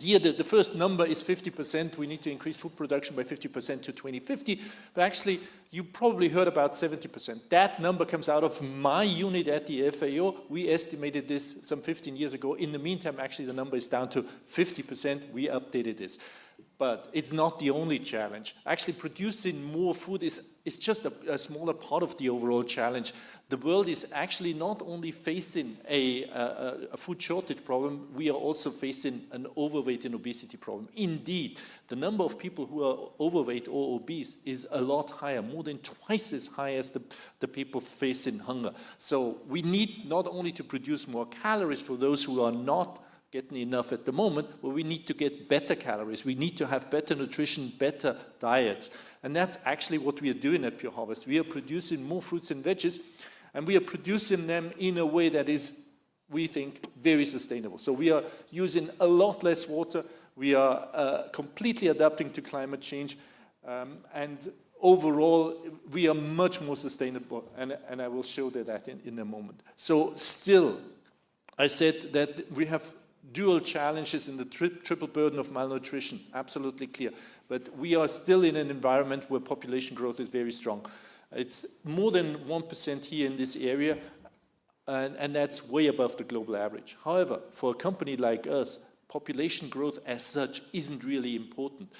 here, the first number is 50%. We need to increase food production by 50% to 2050. But actually, you probably heard about 70%. That number comes out of my unit at the FAO. We estimated this some 15 years ago. In the meantime, actually, the number is down to 50%. We updated this. But it's not the only challenge. Actually, producing more food is just a smaller part of the overall challenge. The world is actually not only facing a food shortage problem, we are also facing an overweight and obesity problem. Indeed, the number of people who are overweight or obese is a lot higher, more than twice as high as the people facing hunger. So we need not only to produce more calories for those who are not getting enough at the moment, but we need to get better calories. We need to have better nutrition, better diets. And that's actually what we are doing at Pure Harvest. We are producing more fruits and veggies, and we are producing them in a way that is, we think, very sustainable. So we are using a lot less water. We are completely adapting to climate change. And overall, we are much more sustainable. And I will show that in a moment. So still, I said that we have dual challenges in the triple burden of malnutrition, absolutely clear. But we are still in an environment where population growth is very strong. It's more than 1% here in this area, and that's way above the global average. However, for a company like us, population growth as such isn't really important.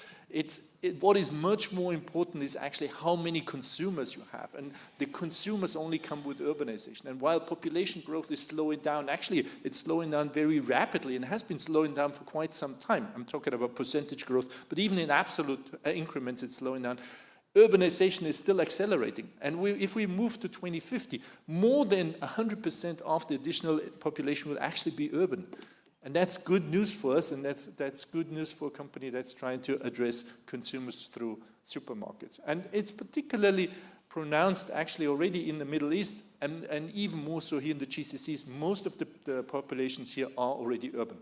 What is much more important is actually how many consumers you have. And the consumers only come with urbanization. And while population growth is slowing down, actually it's slowing down very rapidly and has been slowing down for quite some time. I'm talking about percentage growth, but even in absolute increments it's slowing down. Urbanization is still accelerating. And if we move to 2050, more than 100% of the additional population will actually be urban. And that's good news for us, and that's good news for a company that's trying to address consumers through supermarkets. And it's particularly pronounced actually already in the Middle East, and even more so here in the GCCs. Most of the populations here are already urban.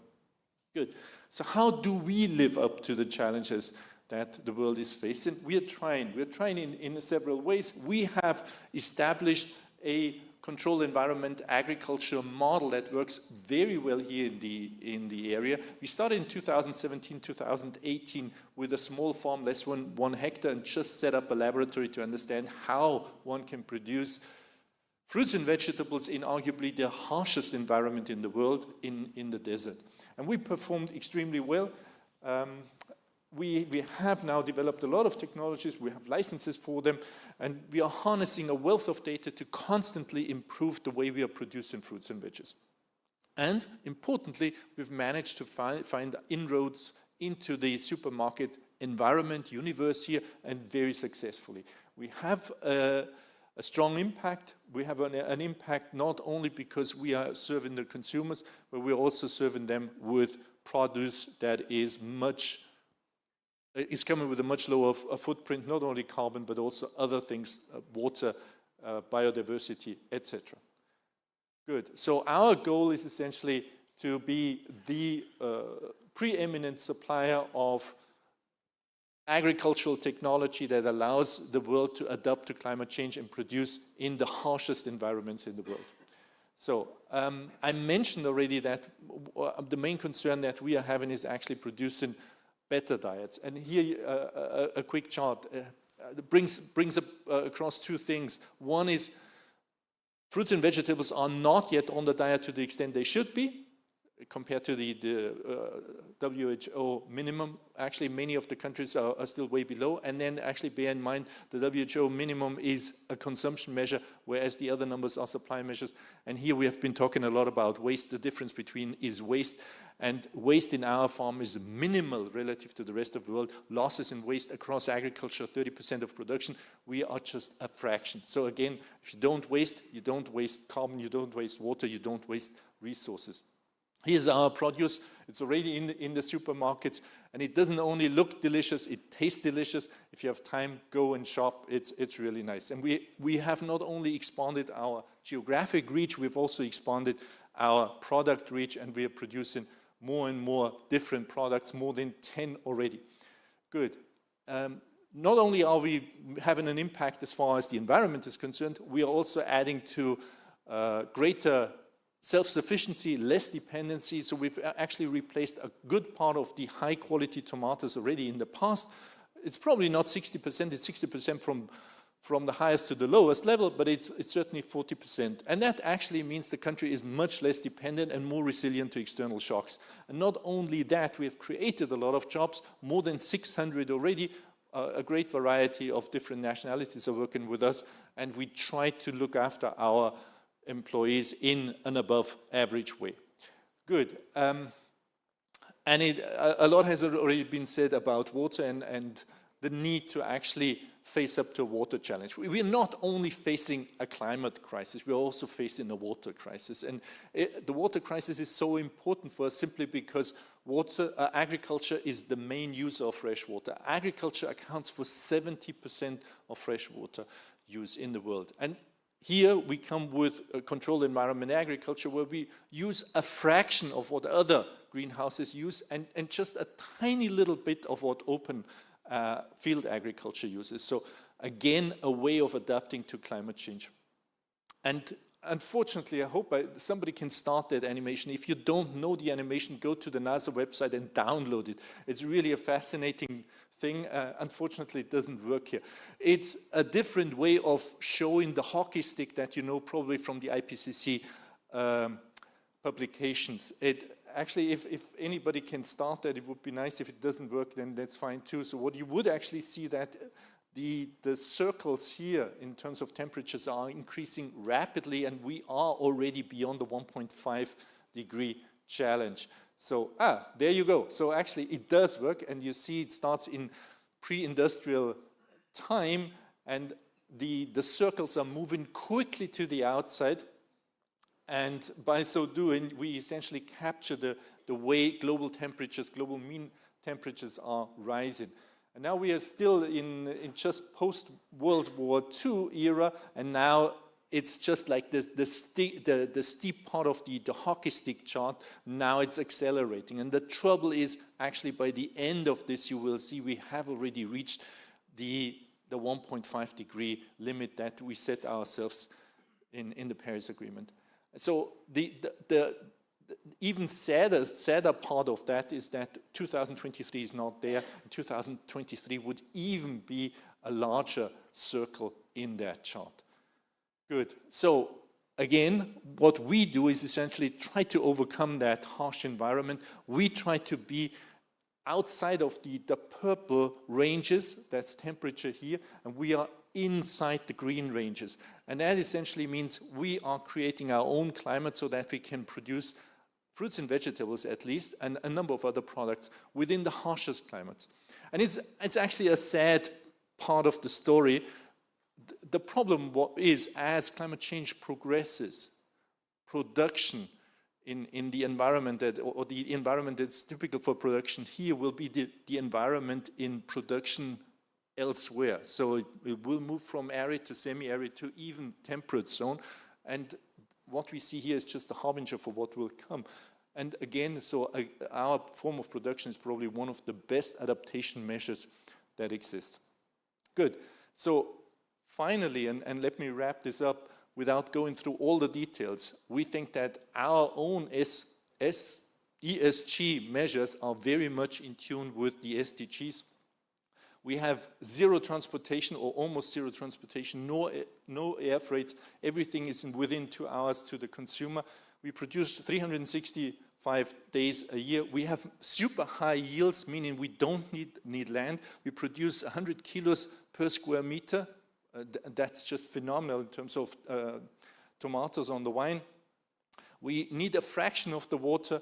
Good. So how do we live up to the challenges that the world is facing? We're trying in several ways. We have established a controlled environment agriculture model that works very well here in the area. We started in 2017, 2018 with a small farm, less than 1 hectare, and just set up a laboratory to understand how one can produce fruits and vegetables in arguably the harshest environment in the world, in the desert. And we performed extremely well. We have now developed a lot of technologies, we have licenses for them, and we are harnessing a wealth of data to constantly improve the way we are producing fruits and veggies. And importantly, we've managed to find inroads into the supermarket environment, universe here, and very successfully. We have a strong impact. We have an impact not only because we are serving the consumers, but we're also serving them with produce that is coming with a much lower footprint, not only carbon, but also other things, water, biodiversity, etc. Good. So our goal is essentially to be the preeminent supplier of agricultural technology that allows the world to adapt to climate change and produce in the harshest environments in the world. So I mentioned already that the main concern that we are having is actually producing better diets. And here a quick chart brings across two things. One is fruits and vegetables are not yet on the diet to the extent they should be compared to the WHO minimum. Actually, many of the countries are still way below. And then actually bear in mind the WHO minimum is a consumption measure, whereas the other numbers are supply measures. And here we have been talking a lot about waste. The difference between is waste, and waste in our farm is minimal relative to the rest of the world. Losses in waste across agriculture, 30% of production. We are just a fraction. So again, if you don't waste carbon, you don't waste water, you don't waste resources. Here's our produce. It's already in the supermarkets, and it doesn't only look delicious, it tastes delicious. If you have time, go and shop. It's really nice. And we have not only expanded our geographic reach, we've also expanded our product reach, and we are producing more and more different products, more than 10 already. Good. Not only are we having an impact as far as the environment is concerned, we are also adding to greater self-sufficiency, less dependency. So we've actually replaced a good part of the high-quality tomatoes already in the past. It's probably not 60%, it's 60% from the highest to the lowest level, but it's certainly 40%. And that actually means the country is much less dependent and more resilient to external shocks. And not only that, we have created a lot of jobs, more than 600 already. A great variety of different nationalities are working with us, and we try to look after our employees in an above average way. Good. And a lot has already been said about water and the need to actually face up to a water challenge. We are not only facing a climate crisis, we are also facing a water crisis. And the water crisis is so important for us simply because agriculture is the main user of fresh water. Agriculture accounts for 70% of fresh water use in the world. And here we come with a controlled environment agriculture where we use a fraction of what other greenhouses use and just a tiny little bit of what open field agriculture uses. So again, a way of adapting to climate change. And unfortunately, I hope somebody can start that animation. If you don't know the animation, go to the NASA website and download it. It's really a fascinating thing. Unfortunately, it doesn't work here. It's a different way of showing the hockey stick that you know probably from the IPCC publications. Actually, if anybody can start that, it would be nice. If it doesn't work, then that's fine too. So what you would actually see that the circles here in terms of temperatures are increasing rapidly, and we are already beyond the 1.5 degree challenge. So, there you go. So actually it does work, and you see it starts in pre-industrial time, and the circles are moving quickly to the outside. And by so doing, we essentially capture the way global mean temperatures are rising. And now we are still in just post-World War II era, and now it's just like the steep part of the hockey stick chart. Now it's accelerating. And the trouble is, actually, by the end of this, you will see we have already reached the 1.5 degree limit that we set ourselves in the Paris Agreement. So the even sadder part of that is that 2023 is not there. 2023 would even be a larger circle in that chart. Good. So again, what we do is essentially try to overcome that harsh environment. We try to be outside of the purple ranges, that's temperature here, and we are inside the green ranges. And that essentially means we are creating our own climate so that we can produce fruits and vegetables at least, and a number of other products within the harshest climates. And it's actually a sad part of the story. The problem is, as climate change progresses, production in the environment or the environment that's typical for production here will be the environment in production elsewhere. So it will move from arid to semi-arid to even temperate zone. And what we see here is just a harbinger for what will come. And again, so our form of production is probably one of the best adaptation measures that exist. Good. So finally, and let me wrap this up without going through all the details, we think that our own ESG measures are very much in tune with the SDGs. We have zero transportation or almost zero transportation, no air freights. Everything is within 2 hours to the consumer. We produce 365 days a year. We have super high yields, meaning we don't need land. We produce 100 kilos per square meter. That's just phenomenal in terms of tomatoes on the vine. We need a fraction of the water.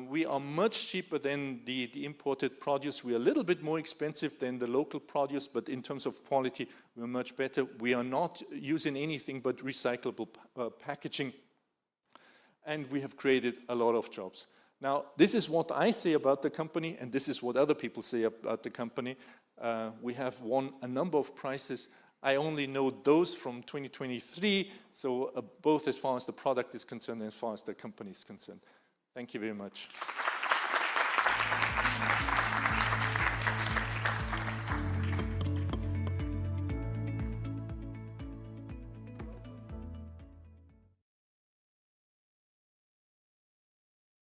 We are much cheaper than the imported produce. We are a little bit more expensive than the local produce, but in terms of quality, we're much better. We are not using anything but recyclable packaging, and we have created a lot of jobs. Now, this is what I say about the company, and this is what other people say about the company. We have won a number of prizes. I only know those from 2023, so both as far as the product is concerned and as far as the company is concerned. Thank you very much.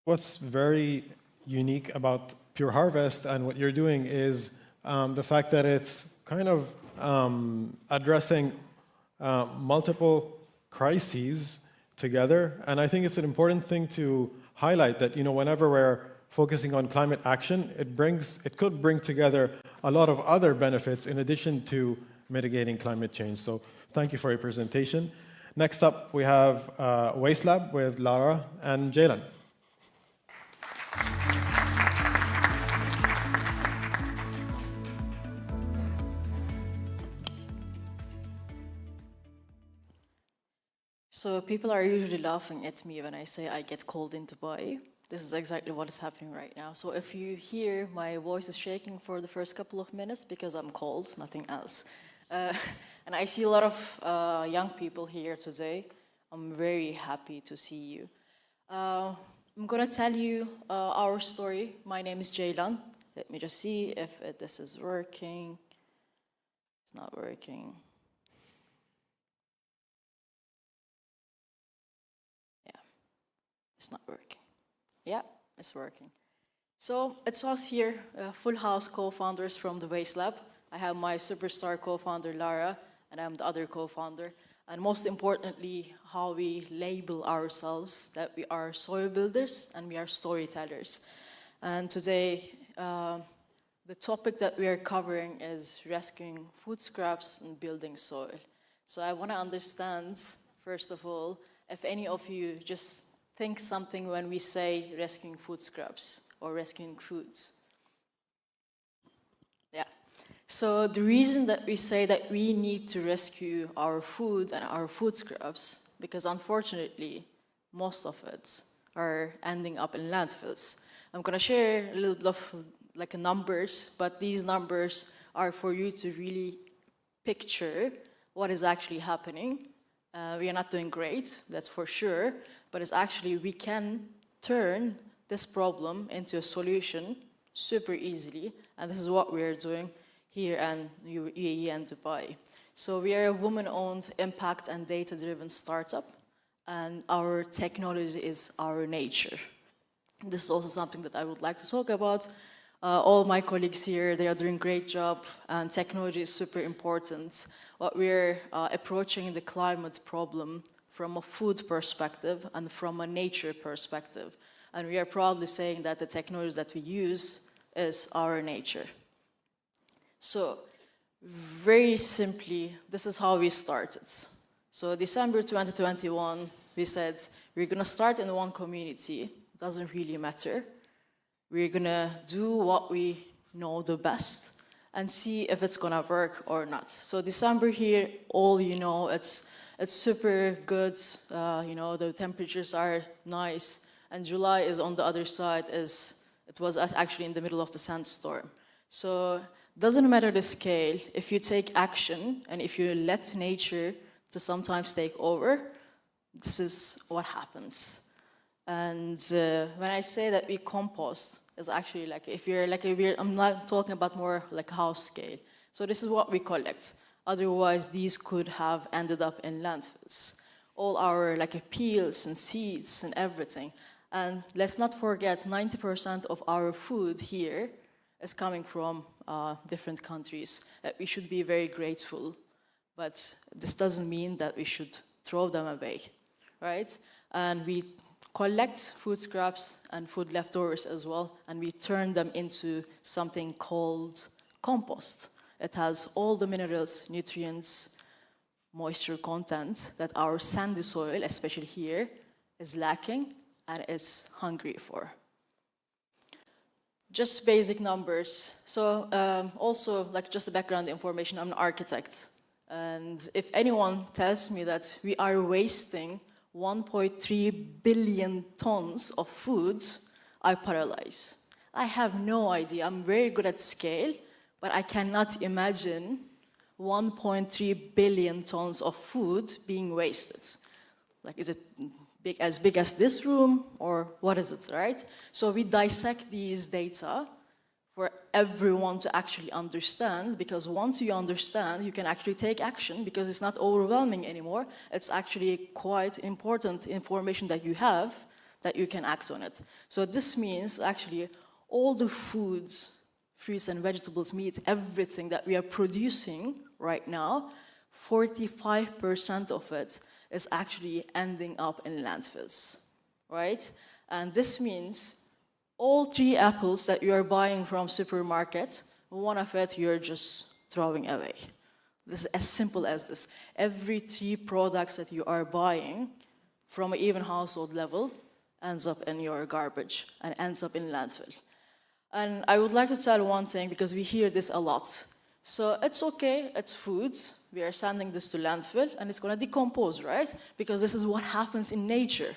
What's very unique about Pure Harvest and what you're doing is the fact that it's kind of addressing multiple crises together. And I think it's an important thing to highlight that, whenever we're focusing on climate action, it could bring together a lot of other benefits in addition to mitigating climate change. So thank you for your presentation. Next up, we have Waste Lab with Lara and Jaylan. So people are usually laughing at me when I say I get cold in Dubai. This is exactly what is happening right now. So if you hear my voice is shaking for the first couple of minutes, because I'm cold, nothing else. And I see a lot of young people here today. I'm very happy to see you. I'm gonna tell you our story. My name is Jaylan. Let me just see if this is working. It's not working. It's not working. Yeah, it's working. So it's us here, full house co-founders from the Waste Lab. I have my superstar co-founder, Lara, and I'm the other co-founder. And most importantly, how we label ourselves, that we are soil builders and we are storytellers. And today, the topic that we are covering is rescuing food scraps and building soil. So I want to understand, first of all, if any of you just think something when we say rescuing food scraps or rescuing foods. Yeah. So the reason that we say that we need to rescue our food and our food scraps, because unfortunately, most of it are ending up in landfills. I'm gonna share a little bit of numbers, but these numbers are for you to really picture what is actually happening. We are not doing great, that's for sure, but it's actually, we can turn this problem into a solution super easily, and this is what we are doing here in UAE and Dubai. So we are a woman-owned, impact and data-driven startup, and our technology is our nature. This is also something that I would like to talk about. All my colleagues here, they are doing a great job, and technology is super important. But we're approaching the climate problem from a food perspective and from a nature perspective. And we are proudly saying that the technology that we use is our nature. So, very simply, this is how we started. So December 2021, we said, we're gonna start in one community, doesn't really matter. We're gonna do what we know the best and see if it's gonna work or not. So December here, all you know, it's super good, the temperatures are nice, and July is on the other side, it was actually in the middle of the sandstorm. So doesn't matter the scale, if you take action and if you let nature to sometimes take over, this is what happens. And when I say that we compost, it's actually like I'm not talking about more like house scale. So this is what we collect. Otherwise, these could have ended up in landfills. All our peels and seeds and everything. And let's not forget, 90% of our food here is coming from different countries. We should be very grateful, but this doesn't mean that we should throw them away, right? And we collect food scraps and food leftovers as well, and we turn them into something called compost. It has all the minerals, nutrients, moisture content that our sandy soil, especially here, is lacking and is hungry for. Just basic numbers. So also, just the background information, I'm an architect. And if anyone tells me that we are wasting 1.3 billion tons of food, I paralyze. I have no idea. I'm very good at scale, but I cannot imagine 1.3 billion tons of food being wasted. Is it as big as this room, or what is it, right? So we dissect these data for everyone to actually understand, because once you understand, you can actually take action, because it's not overwhelming anymore. It's actually quite important information that you have, that you can act on it. So this means actually all the foods, fruits and vegetables, meat, everything that we are producing right now, 45% of it is actually ending up in landfills, right? And this means all 3 apples that you are buying from supermarkets, one of it you're just throwing away. This is as simple as this. Every 3 products that you are buying from an even household level ends up in your garbage and ends up in landfill. And I would like to tell one thing, because we hear this a lot. So it's okay, it's food. We are sending this to landfill and it's going to decompose, right? Because this is what happens in nature.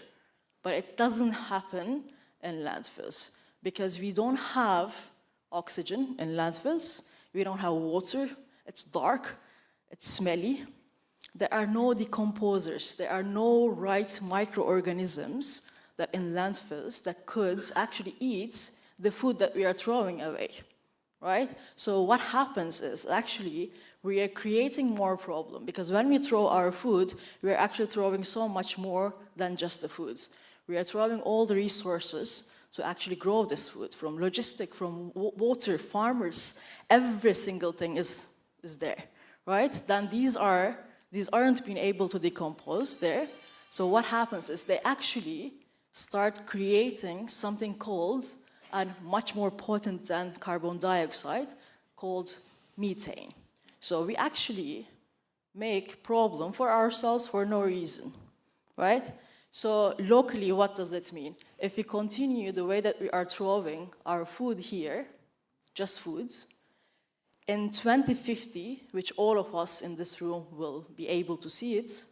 But it doesn't happen in landfills, because we don't have oxygen in landfills. We don't have water. It's dark. It's smelly. There are no decomposers. There are no right microorganisms that in landfills that could actually eat the food that we are throwing away, right? So what happens is actually we are creating more problem, because when we throw our food, we are actually throwing so much more than just the food. We are throwing all the resources to actually grow this food, from logistic, from water, farmers, every single thing is there, right? Then these aren't being able to decompose there. So what happens is they actually start creating something called, and much more potent than carbon dioxide, called methane. So we actually make problem for ourselves for no reason, right? So locally, what does it mean? If we continue the way that we are throwing our food here, just food, in 2050, which all of us in this room will be able to see it,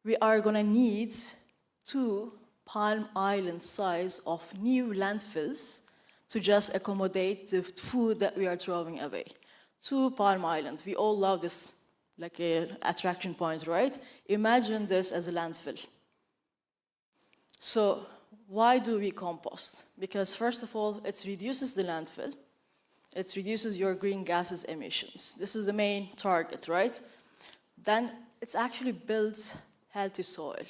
we are gonna need 2 Palm Island size of new landfills to just accommodate the food that we are throwing away. 2 Palm Island. We all love this, like an attraction point, right? Imagine this as a landfill. So why do we compost? Because first of all, it reduces the landfill. It reduces your green gases emissions. This is the main target, right? then it's actually builds healthy soil.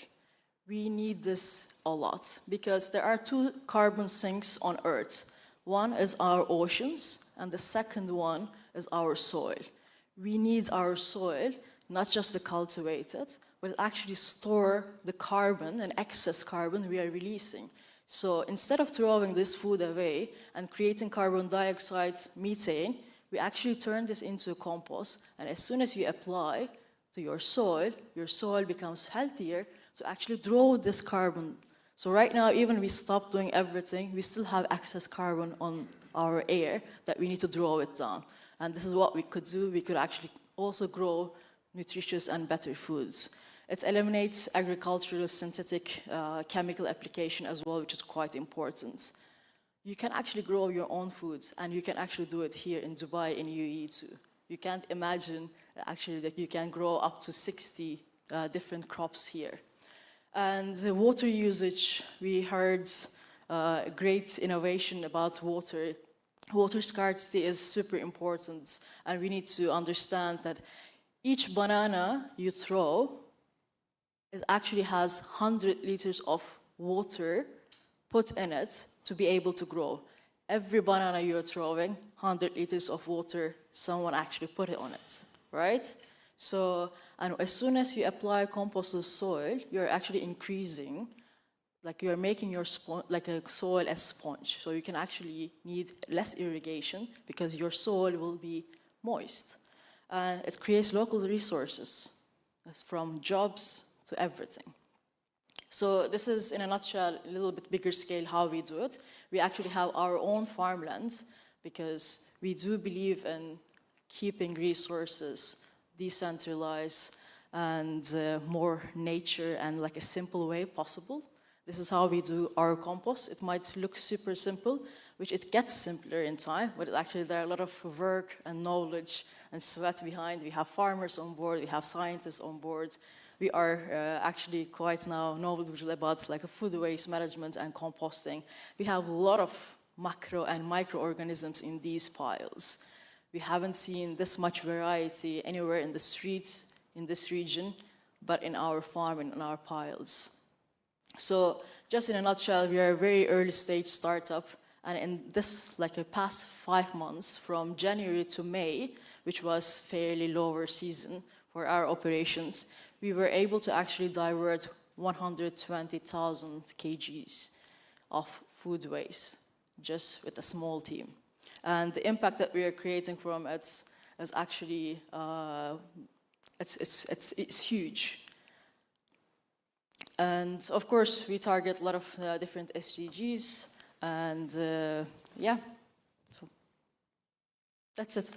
We need this a lot because there are two carbon sinks on Earth. One is our oceans, and the second one is our soil. We need our soil, not just to cultivate it, but actually store the carbon and excess carbon we are releasing. So instead of throwing this food away and creating carbon dioxide, methane, we actually turn this into a compost, and as soon as you apply to your soil becomes healthier to actually draw this carbon. So right now, even we stop doing everything, we still have excess carbon on our air that we need to draw it down. And this is what we could do. We could actually also grow nutritious and better foods. It eliminates agricultural synthetic chemical application as well, which is quite important. You can actually grow your own foods, and you can actually do it here in Dubai, in UAE too. You can't imagine actually that you can grow up to 60 different crops here. And the water usage, we heard great innovation about water. Water scarcity is super important, and we need to understand that each banana you throw actually has 100 liters of water put in it to be able to grow. Every banana you're throwing, 100 liters of water, someone actually put it on it, right? So, and as soon as you apply composted soil, you're actually increasing, like you're making your like a soil a sponge. So you can actually need less irrigation because your soil will be moist. And it creates local resources, from jobs to everything. So this is, in a nutshell, a little bit bigger scale how we do it. We actually have our own farmland because we do believe in keeping resources decentralized and more nature and like a simple way possible. This is how we do our compost. It might look super simple, which it gets simpler in time, but actually there are a lot of work and knowledge and sweat behind. We have farmers on board, we have scientists on board. We are actually quite now knowledgeable about like a food waste management and composting. We have a lot of macro and microorganisms in these piles. We haven't seen this much variety anywhere in the streets in this region, but in our farm and in our piles. So just in a nutshell, we are a very early stage startup, and in this like a past 5 months, from January to May, which was fairly lower season for our operations, we were able to actually divert 120,000 kgs of food waste just with a small team. And the impact that we are creating from it is actually, it's huge. And of course, we target a lot of different SDGs, and yeah, so that's it.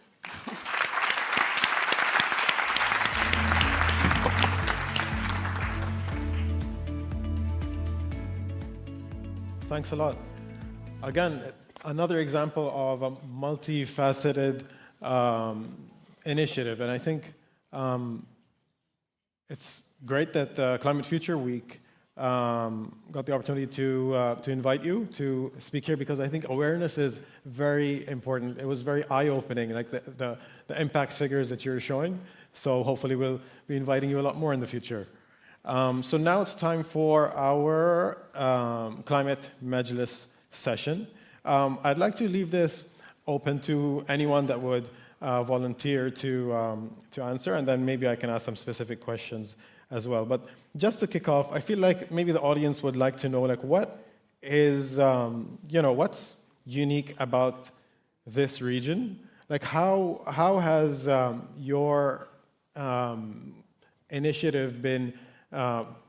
Thanks a lot. Again, another example of a multifaceted initiative, and I think it's great that Climate Future Week got the opportunity to invite you to speak here, because I think awareness is very important. It was very eye-opening, like the impact figures that you're showing. So hopefully we'll be inviting you a lot more in the future. So now it's time for our Climate Majlis session. I'd like to leave this open to anyone that would volunteer to answer, and then maybe I can ask some specific questions as well. But just to kick off, I feel like maybe the audience would like to know, like, what is, what's unique about this region? Like, how has your initiative been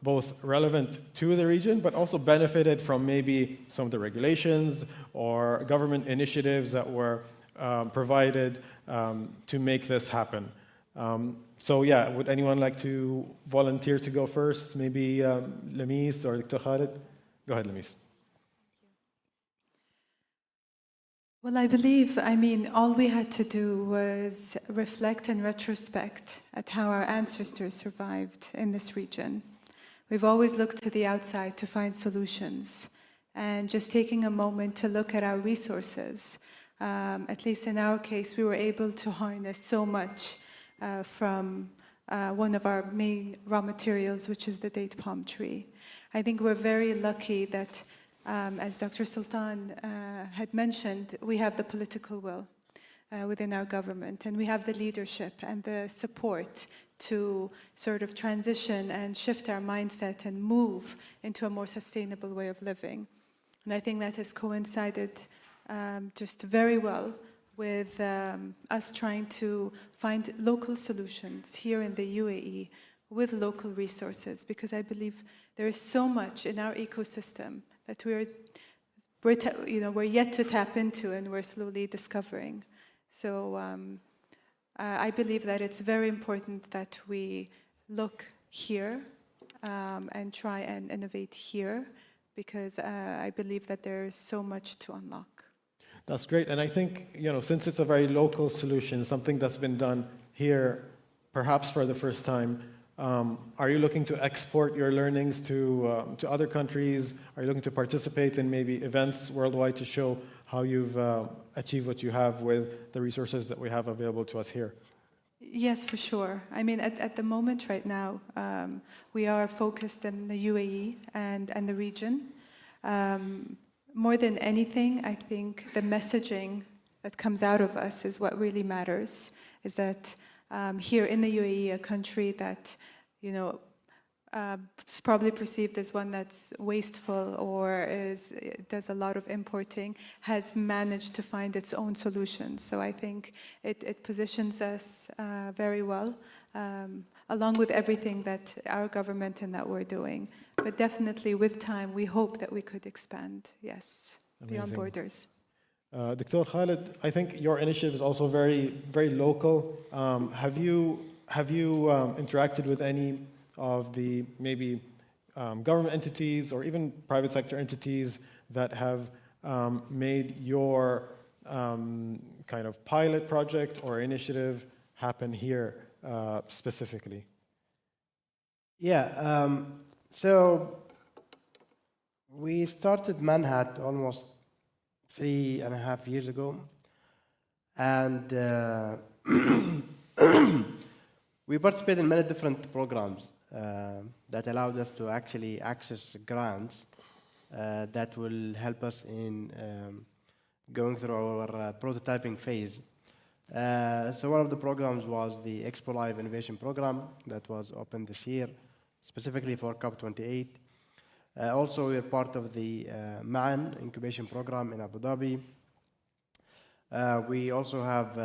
both relevant to the region, but also benefited from maybe some of the regulations or government initiatives that were provided to make this happen? So yeah, would anyone like to volunteer to go first? Maybe Lamis or Dr. Khalid? Go ahead, Lamis. Well, I believe, all we had to do was reflect in retrospect at how our ancestors survived in this region. We've always looked to the outside to find solutions, and just taking a moment to look at our resources. At least in our case, we were able to harness so much from one of our main raw materials, which is the date palm tree. I think we're very lucky that, as Dr. Sultan had mentioned, we have the political will within our government, and we have the leadership and the support to sort of transition and shift our mindset and move into a more sustainable way of living. And I think that has coincided just very well with us trying to find local solutions here in the UAE with local resources, because I believe there is so much in our ecosystem that we're yet to tap into and we're slowly discovering. So I believe that it's very important that we look here and try and innovate here, because I believe that there is so much to unlock. That's great. And I think, since it's a very local solution, something that's been done here, perhaps for the first time, are you looking to export your learnings to other countries? Are you looking to participate in maybe events worldwide to show how you've achieved what you have with the resources that we have available to us here? Yes, for sure. I mean, at the moment right now, we are focused in the UAE and the region. More than anything, I think the messaging that comes out of us is what really matters, is that here in the UAE, a country that, is probably perceived as one that's wasteful or does a lot of importing, has managed to find its own solutions. So I think it positions us very well, along with everything that our government and that we're doing. But definitely with time, we hope that we could expand, yes, beyond borders. Dr. Khalid, I think your initiative is also very, very local. Have you interacted with any of the maybe government entities or even private sector entities that have made your kind of pilot project or initiative happen here specifically? Yeah, so we started Manhat almost 3.5 years ago, and we participated in many different programs that allowed us to actually access grants that will help us in going through our prototyping phase. So one of the programs was the Expo Live Innovation Program that was opened this year, specifically for COP28. Also, we are part of the MAN incubation program in Abu Dhabi. We also have,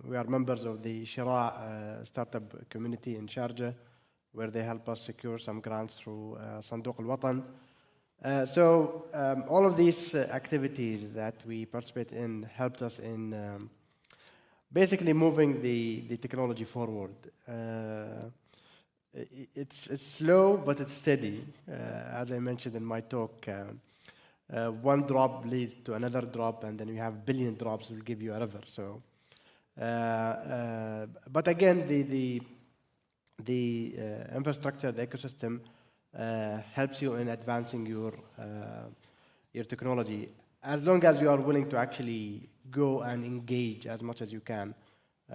we are members of the Shira startup community in Sharjah, where they help us secure some grants through Sanduq al-Watan. So all of these activities that we participate in helped us in basically moving the technology forward. It's slow, but it's steady. As I mentioned in my talk, one drop leads to another drop, and then you have billion drops will give you a river. So, but again, the infrastructure, the ecosystem helps you in advancing your technology, as long as you are willing to actually go and engage as much as you can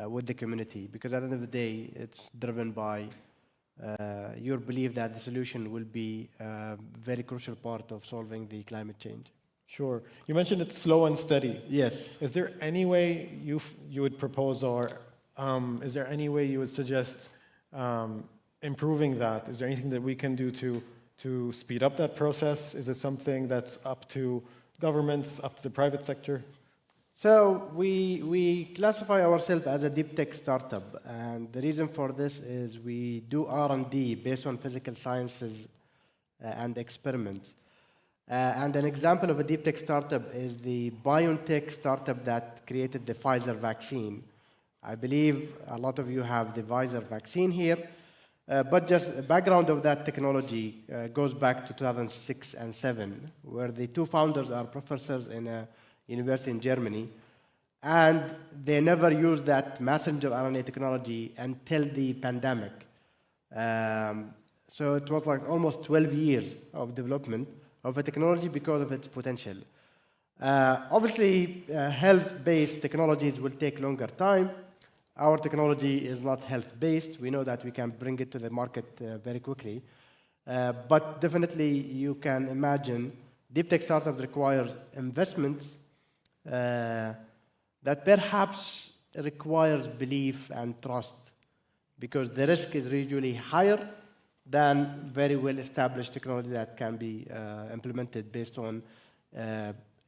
with the community, because at the end of the day, it's driven by your belief that the solution will be a very crucial part of solving the climate change. Sure. You mentioned it's slow and steady. Yes. Is there any way you would propose, or is there any way you would suggest improving that? Is there anything that we can do to speed up that process? Is it something that's up to governments, up to the private sector? So we classify ourselves as a deep tech startup, and the reason for this is we do R&D based on physical sciences and experiments. And an example of a deep tech startup is the BioNTech startup that created the Pfizer vaccine. I believe a lot of you have the Pfizer vaccine here, but just the background of that technology goes back to 2006 and 2007, where the two founders are professors in a university in Germany, and they never used that messenger RNA technology until the pandemic. So it was like almost 12 years of development of a technology because of its potential. Obviously, health-based technologies will take longer time, Our technology is not health-based. We know that we can bring it to the market very quickly. But definitely, you can imagine deep tech startup requires investments that perhaps requires belief and trust, because the risk is usually higher than very well-established technology that can be implemented based on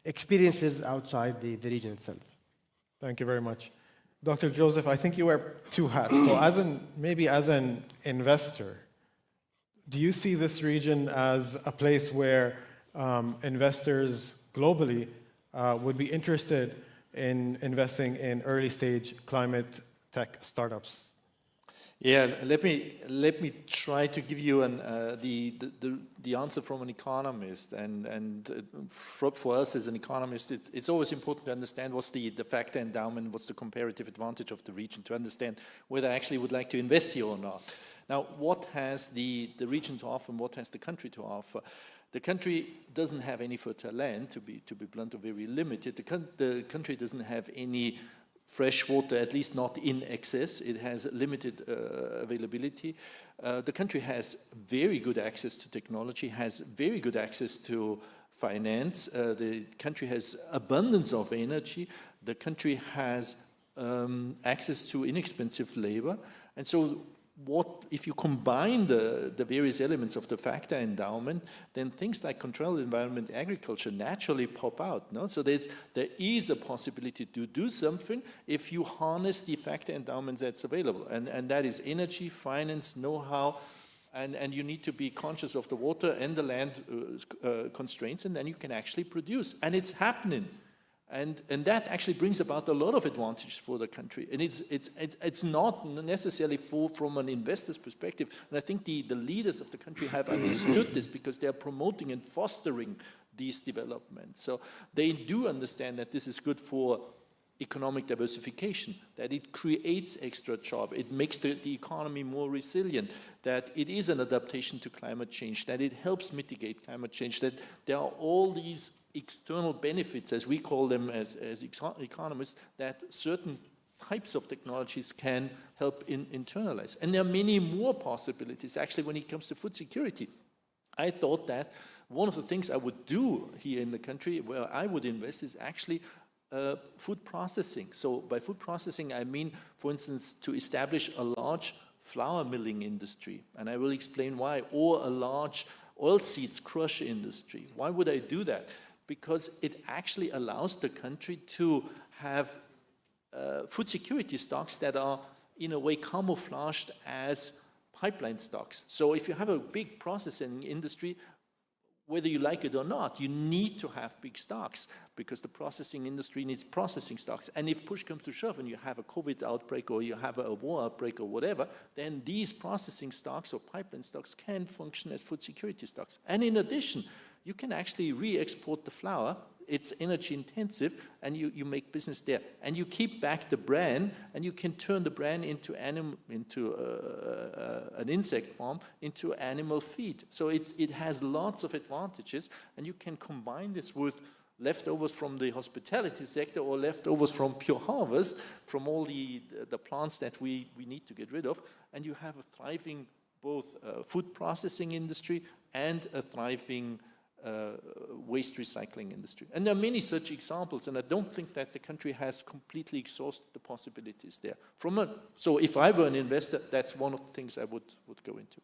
experiences outside the region itself. Thank you very much. Dr. Joseph, I think you wear two hats. So maybe as an investor, do you see this region as a place where investors globally would be interested in investing in early stage climate tech startups? Yeah, let me try to give you the answer from an economist, and for us as an economist, it's always important to understand what's the factor endowment, what's the comparative advantage of the region, to understand whether I actually would like to invest here or not. Now, what has the region to offer, and what has the country to offer? The country doesn't have any fertile land, to be blunt, or very limited. The country doesn't have any fresh water, at least not in excess. It has limited availability. The country has very good access to technology, has very good access to finance. The country has abundance of energy. The country has access to inexpensive labor. And so if you combine the various elements of the factor endowment, then things like controlled environment agriculture naturally pop out. No? So there is a possibility to do something if you harness the factor endowment that's available. And that is energy, finance, know-how, and you need to be conscious of the water and the land constraints, and then you can actually produce. And it's happening. And that actually brings about a lot of advantages for the country. And it's not necessarily from an investor's perspective. And I think the leaders of the country have understood this, because they are promoting and fostering these developments. So they do understand that this is good for economic diversification, that it creates extra jobs, it makes the economy more resilient, that it is an adaptation to climate change, that it helps mitigate climate change, that there are all these external benefits, as we call them as economists, that certain types of technologies can help internalize. And there are many more possibilities, actually, when it comes to food security. I thought that one of the things I would do here in the country where I would invest is actually food processing. So by food processing, I mean, for instance, to establish a large flour milling industry, and I will explain why, or a large oilseeds crush industry. Why would I do that? Because it actually allows the country to have food security stocks that are, in a way, camouflaged as pipeline stocks. So if you have a big processing industry, whether you like it or not, you need to have big stocks, because the processing industry needs processing stocks. And if push comes to shove and you have a COVID outbreak or you have a war outbreak or whatever, then these processing stocks or pipeline stocks can function as food security stocks. And in addition, you can actually re-export the flour. It's energy intensive, and you make business there. And you keep back the bran, and you can turn the bran into an insect farm, into animal feed. So it has lots of advantages, and you can combine this with leftovers from the hospitality sector or leftovers from pure harvest, from all the plants that we need to get rid of, and you have a thriving both food processing industry and a thriving waste recycling industry. And there are many such examples, and I don't think that the country has completely exhausted the possibilities there. So if I were an investor, that's one of the things I would go into.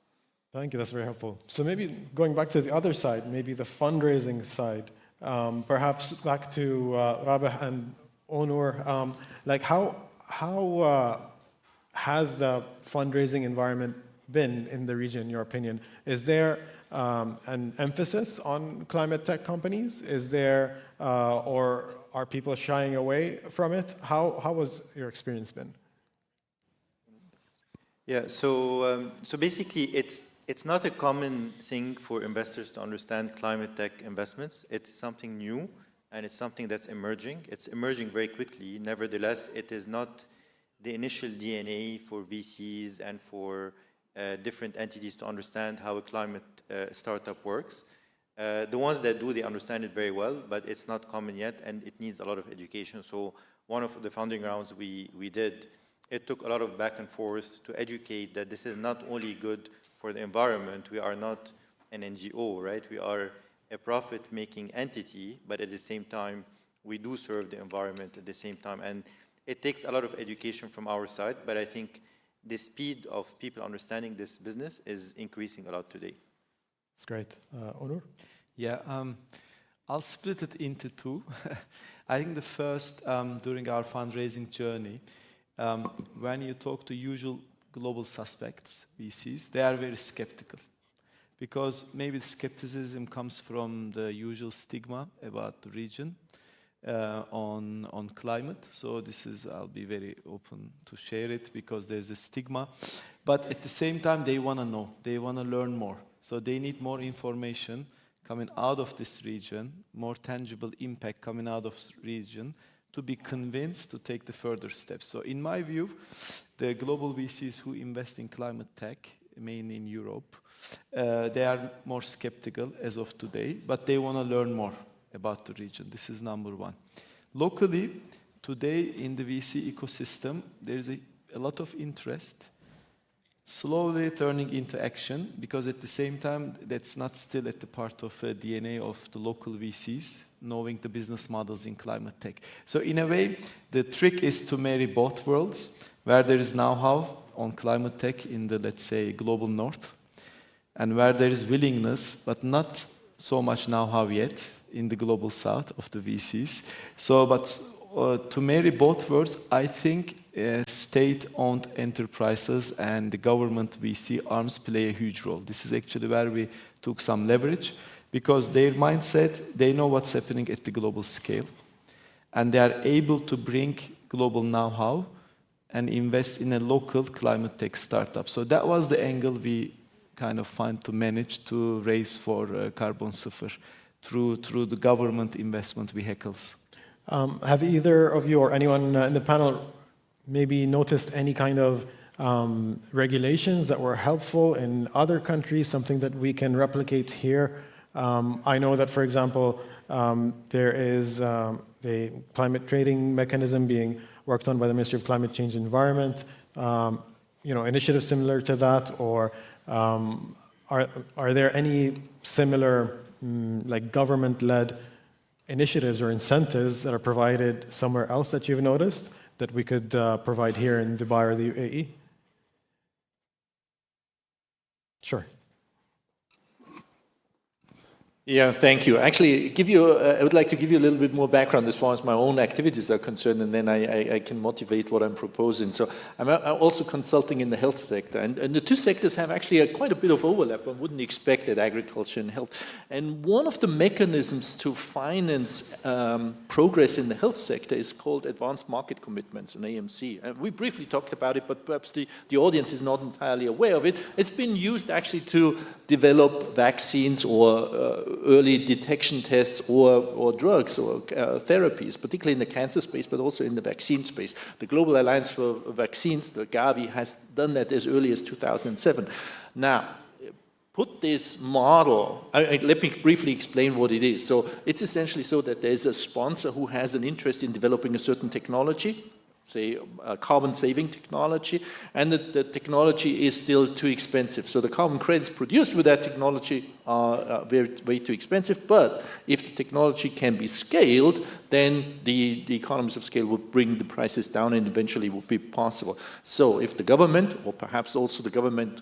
Thank you, that's very helpful. So maybe going back to the other side, maybe the fundraising side, perhaps back to Rabah and Onur, like how has the fundraising environment been in the region, in your opinion? Is there an emphasis on climate tech companies? Is there, or are people shying away from it? How has your experience been? Yeah, so basically it's not a common thing for investors to understand climate tech investments. It's something new, and it's something that's emerging. It's emerging very quickly. Nevertheless, it is not the initial DNA for VCs and for different entities to understand how a climate startup works. The ones that do, they understand it very well, but it's not common yet, and it needs a lot of education. So one of the founding rounds we did it took a lot of back and forth to educate that this is not only good for the environment. We are not an NGO, right? We are a profit-making entity, but at the same time, we do serve the environment at the same time. And it takes a lot of education from our side, but I think the speed of people understanding this business is increasing a lot today. That's great. Onur? Yeah, I'll split it into two. I think the first, during our fundraising journey, when you talk to usual global suspects, VCs, they are very skeptical. Because maybe the skepticism comes from the usual stigma about the region on climate. So this is, I'll be very open to share it because there's a stigma. But at the same time, they want to know, they want to learn more. So they need more information coming out of this region, more tangible impact coming out of this region to be convinced to take the further steps. So in my view, the global VCs who invest in climate tech, mainly in Europe, they are more skeptical as of today, but they want to learn more about the region. This is number one. Locally, today in the VC ecosystem, there is a lot of interest, slowly turning into action, because at the same time, that's not still at the part of DNA of the local VCs, knowing the business models in climate tech. So in a way, the trick is to marry both worlds, where there is know-how on climate tech in the, let's say, global north, and where there is willingness, but not so much know-how yet in the global south of the VCs. So, but to marry both worlds, I think state-owned enterprises and the government VC arms play a huge role. This is actually where we took some leverage, because their mindset, they know what's happening at the global scale, and they are able to bring global know-how and invest in a local climate tech startup. So that was the angle we kind of find to manage to raise for Carbon Sıfır through the government investment vehicles. Have either of you or anyone in the panel maybe noticed any kind of regulations that were helpful in other countries, something that we can replicate here? I know that, for example, there is a climate trading mechanism being worked on by the Ministry of Climate Change and Environment, initiatives similar to that, or are there any similar like government-led initiatives or incentives that are provided somewhere else that you've noticed that we could provide here in Dubai or the UAE? Sure. Yeah, thank you. Actually, I would like to give you a little bit more background as far as my own activities are concerned, and then I can motivate what I'm proposing. So I'm also consulting in the health sector, and the two sectors have actually quite a bit of overlap. One wouldn't expect it, agriculture and health. And one of the mechanisms to finance progress in the health sector is called Advanced Market Commitments, an AMC. We briefly talked about it, but perhaps the audience is not entirely aware of it. It's been used actually to develop vaccines or early detection tests or drugs or therapies, particularly in the cancer space, but also in the vaccine space. The Global Alliance for Vaccines, the Gavi, has done that as early as 2007. Now, put this model, let me briefly explain what it is. So it's essentially so that there's a sponsor who has an interest in developing a certain technology, say carbon-saving technology, and the technology is still too expensive. So the carbon credits produced with that technology are way too expensive, but if the technology can be scaled, then the economies of scale would bring the prices down and eventually would be possible. So if the government, or perhaps also the government,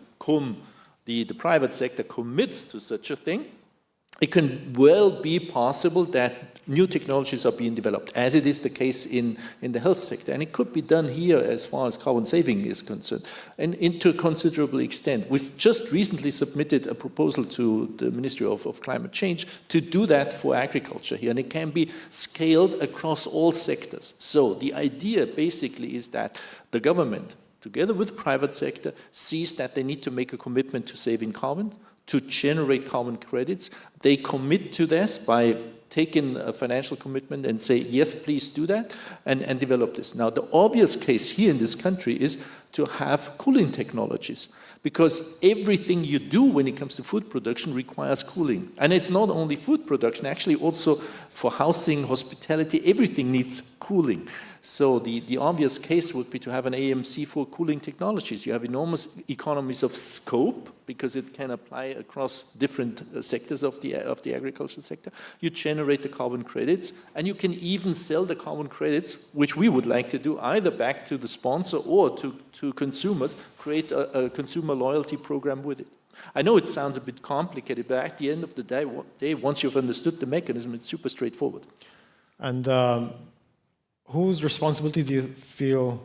the private sector commits to such a thing, it can well be possible that new technologies are being developed, as it is the case in the health sector. And it could be done here as far as carbon saving is concerned, and to a considerable extent. We've just recently submitted a proposal to the Ministry of Climate Change to do that for agriculture here, and it can be scaled across all sectors. So the idea basically is that the government, together with the private sector, sees that they need to make a commitment to saving carbon, to generate carbon credits. They commit to this by taking a financial commitment and say, yes, please do that, and develop this. Now, the obvious case here in this country is to have cooling technologies, because everything you do when it comes to food production requires cooling. And it's not only food production, actually also for housing, hospitality, everything needs cooling. So the obvious case would be to have an AMC for cooling technologies. You have enormous economies of scope because it can apply across different sectors of the agricultural sector. You generate the carbon credits, and you can even sell the carbon credits, which we would like to do, either back to the sponsor or to consumers, create a consumer loyalty program with it. I know it sounds a bit complicated, but at the end of the day, once you've understood the mechanism, it's super straightforward. And whose responsibility do you feel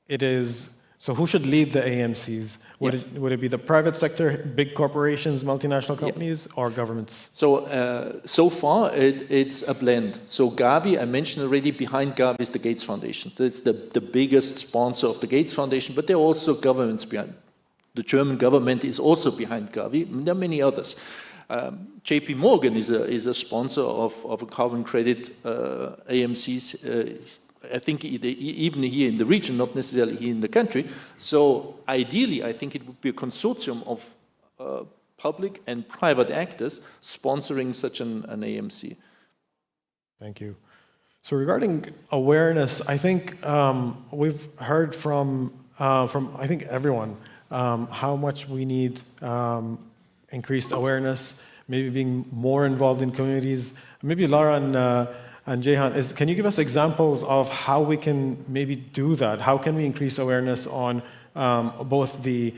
it is? So who should lead the AMCs? Would it be the private sector, big corporations, multinational companies, or governments? So far, it's a blend. So Gavi, I mentioned already, behind Gavi is the Gates Foundation. It's the biggest sponsor of the Gates Foundation, but there are also governments behind. The German government is also behind Gavi. There are many others. JP Morgan is a sponsor of a carbon credit AMCs. I think even here in the region, not necessarily here in the country. So ideally, I think it would be a consortium of public and private actors sponsoring such an AMC. Thank you. So regarding awareness, I think we've heard from I think everyone how much we need increased awareness, maybe being more involved in communities. Maybe Lara and Jehan, can you give us examples of how we can maybe do that? How can we increase awareness on both the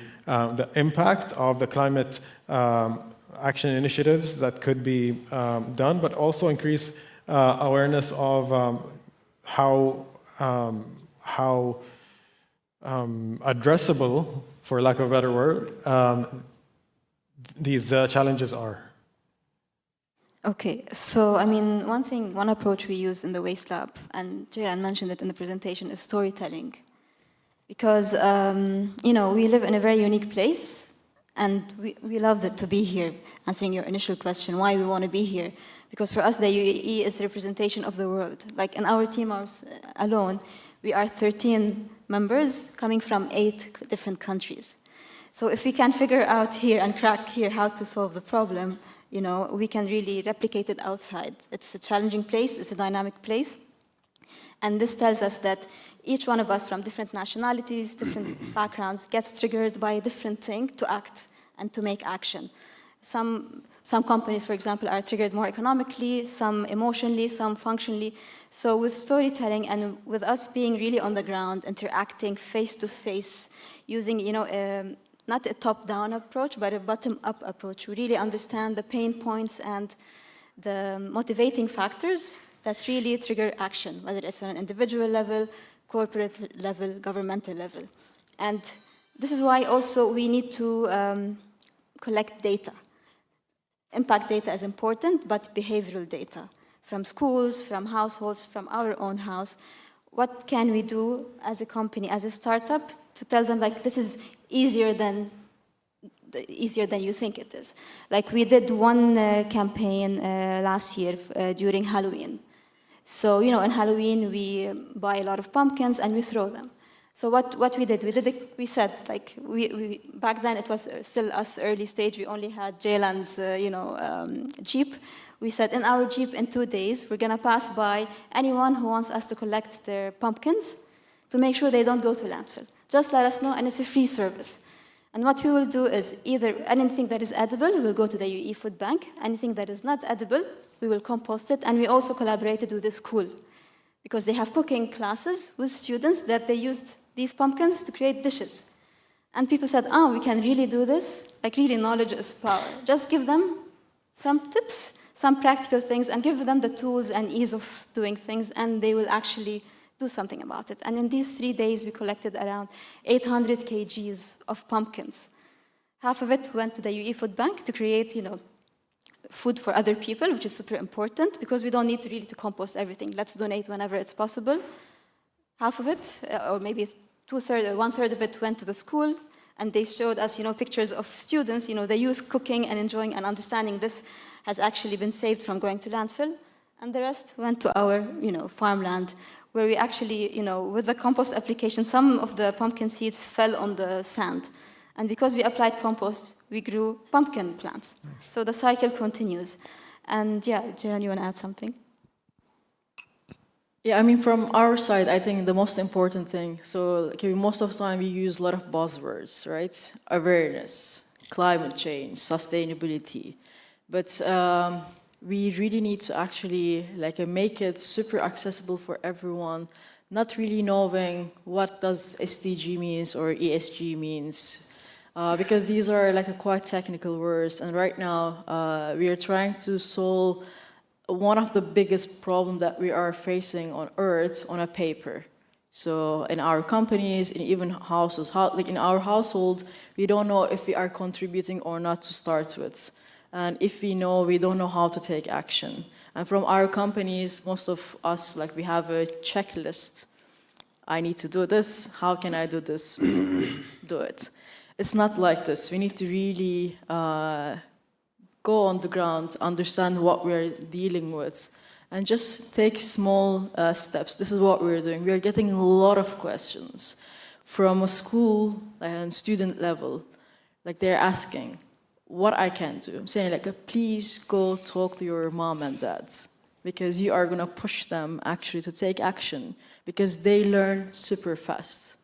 impact of the climate action initiatives that could be done, but also increase awareness of how addressable, for lack of a better word, these challenges are? Okay, so I mean, one approach we use in the Waste Lab, and Jehan mentioned it in the presentation, is storytelling. Because, we live in a very unique place, and we love it to be here, answering your initial question, why we want to be here. Because for us, the UAE is the representation of the world. Like in our team alone, we are 13 members coming from 8 different countries. So if we can figure out here and crack here how to solve the problem, we can really replicate it outside. It's a challenging place, it's a dynamic place. And this tells us that each one of us from different nationalities, different backgrounds, gets triggered by a different thing to act and to make action. Some companies, for example, are triggered more economically, some emotionally, some functionally. So with storytelling and with us being really on the ground, interacting face-to-face, using, not a top-down approach, but a bottom-up approach. We really understand the pain points and the motivating factors that really trigger action, whether it's on an individual level, corporate level, governmental level. And this is why also we need to collect data. Impact data is important, but behavioral data from schools, from households, from our own house. What can we do as a company, as a startup, to tell them, like, this is easier than you think it is. Like we did one campaign last year during Halloween. So, in Halloween, we buy a lot of pumpkins and we throw them. So what we did, we said, like, we back then it was still us early stage, we only had Jaylan's, Jeep. We said in our Jeep in 2 days, we're gonna pass by anyone who wants us to collect their pumpkins to make sure they don't go to landfill. Just let us know, and it's a free service. And what we will do is either anything that is edible, we will go to the UAE Food Bank. Anything that is not edible, we will compost it. And we also collaborated with the school because they have cooking classes with students that they used these pumpkins to create dishes. And people said, we can really do this. Like, really, knowledge is power. Just give them some tips, some practical things, and give them the tools and ease of doing things, and they will actually do something about it. And in these 3 days, we collected around 800 kgs of pumpkins. Half of it went to the UAE Food Bank to create, food for other people, which is super important because we don't need to really compost everything. Let's donate whenever it's possible. Half of it, or maybe 2/3 or 1/3 of it went to the school, and they showed us, pictures of students, the youth cooking and enjoying and understanding this has actually been saved from going to landfill. And the rest went to our, farmland, where we actually, with the compost application, some of the pumpkin seeds fell on the sand. And because we applied compost, we grew pumpkin plants. Nice. So the cycle continues. And yeah, Jiran, you want to add something? Yeah, I mean, from our side, I think the most important thing, so most of the time we use a lot of buzzwords, right? Awareness, climate change, sustainability. But we really need to actually make it super accessible for everyone, not really knowing what does SDG means or ESG means. Because these are quite technical words, and right now we are trying to solve one of the biggest problems that we are facing on Earth on a paper. So in our companies, in even houses, in our household, we don't know if we are contributing or not to start with. And if we know, we don't know how to take action. And from our companies, most of us, we have a checklist. I need to do this. How can I do this? Do it. It's not like this. We need to really go on the ground, understand what we're dealing with, and just take small steps. This is what we're doing. We're getting a lot of questions from a school and student level. They're asking what I can do. I'm saying, please go talk to your mom and dad, because you are going to push them actually to take action, because they learn super fast.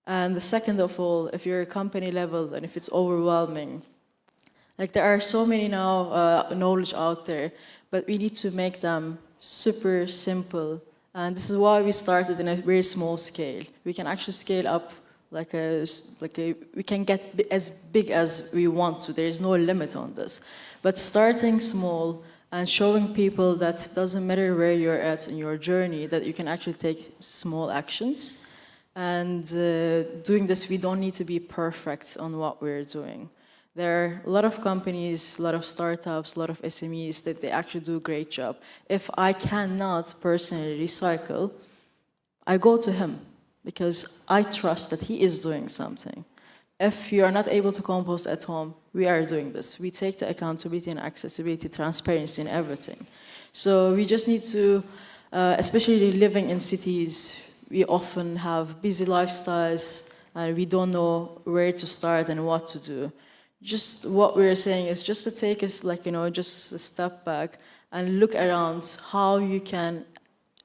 And the second of all, if you're a company level and if it's overwhelming, there are so many now knowledge out there, but we need to make them super simple. And this is why we started in a very small scale. We can actually scale up we can get as big as we want to. There is no limit on this. But starting small and showing people that it doesn't matter where you're at in your journey, that you can actually take small actions. And doing this, we don't need to be perfect on what we're doing. There are a lot of companies, a lot of startups, a lot of SMEs that they actually do a great job. If I cannot personally recycle, I go to him because I trust that he is doing something. If you are not able to compost at home, we are doing this. We take the accountability and accessibility, transparency in everything. So we just need to, especially living in cities, we often have busy lifestyles and we don't know where to start and what to do. Just what we're saying is just to take us just a step back and look around how you can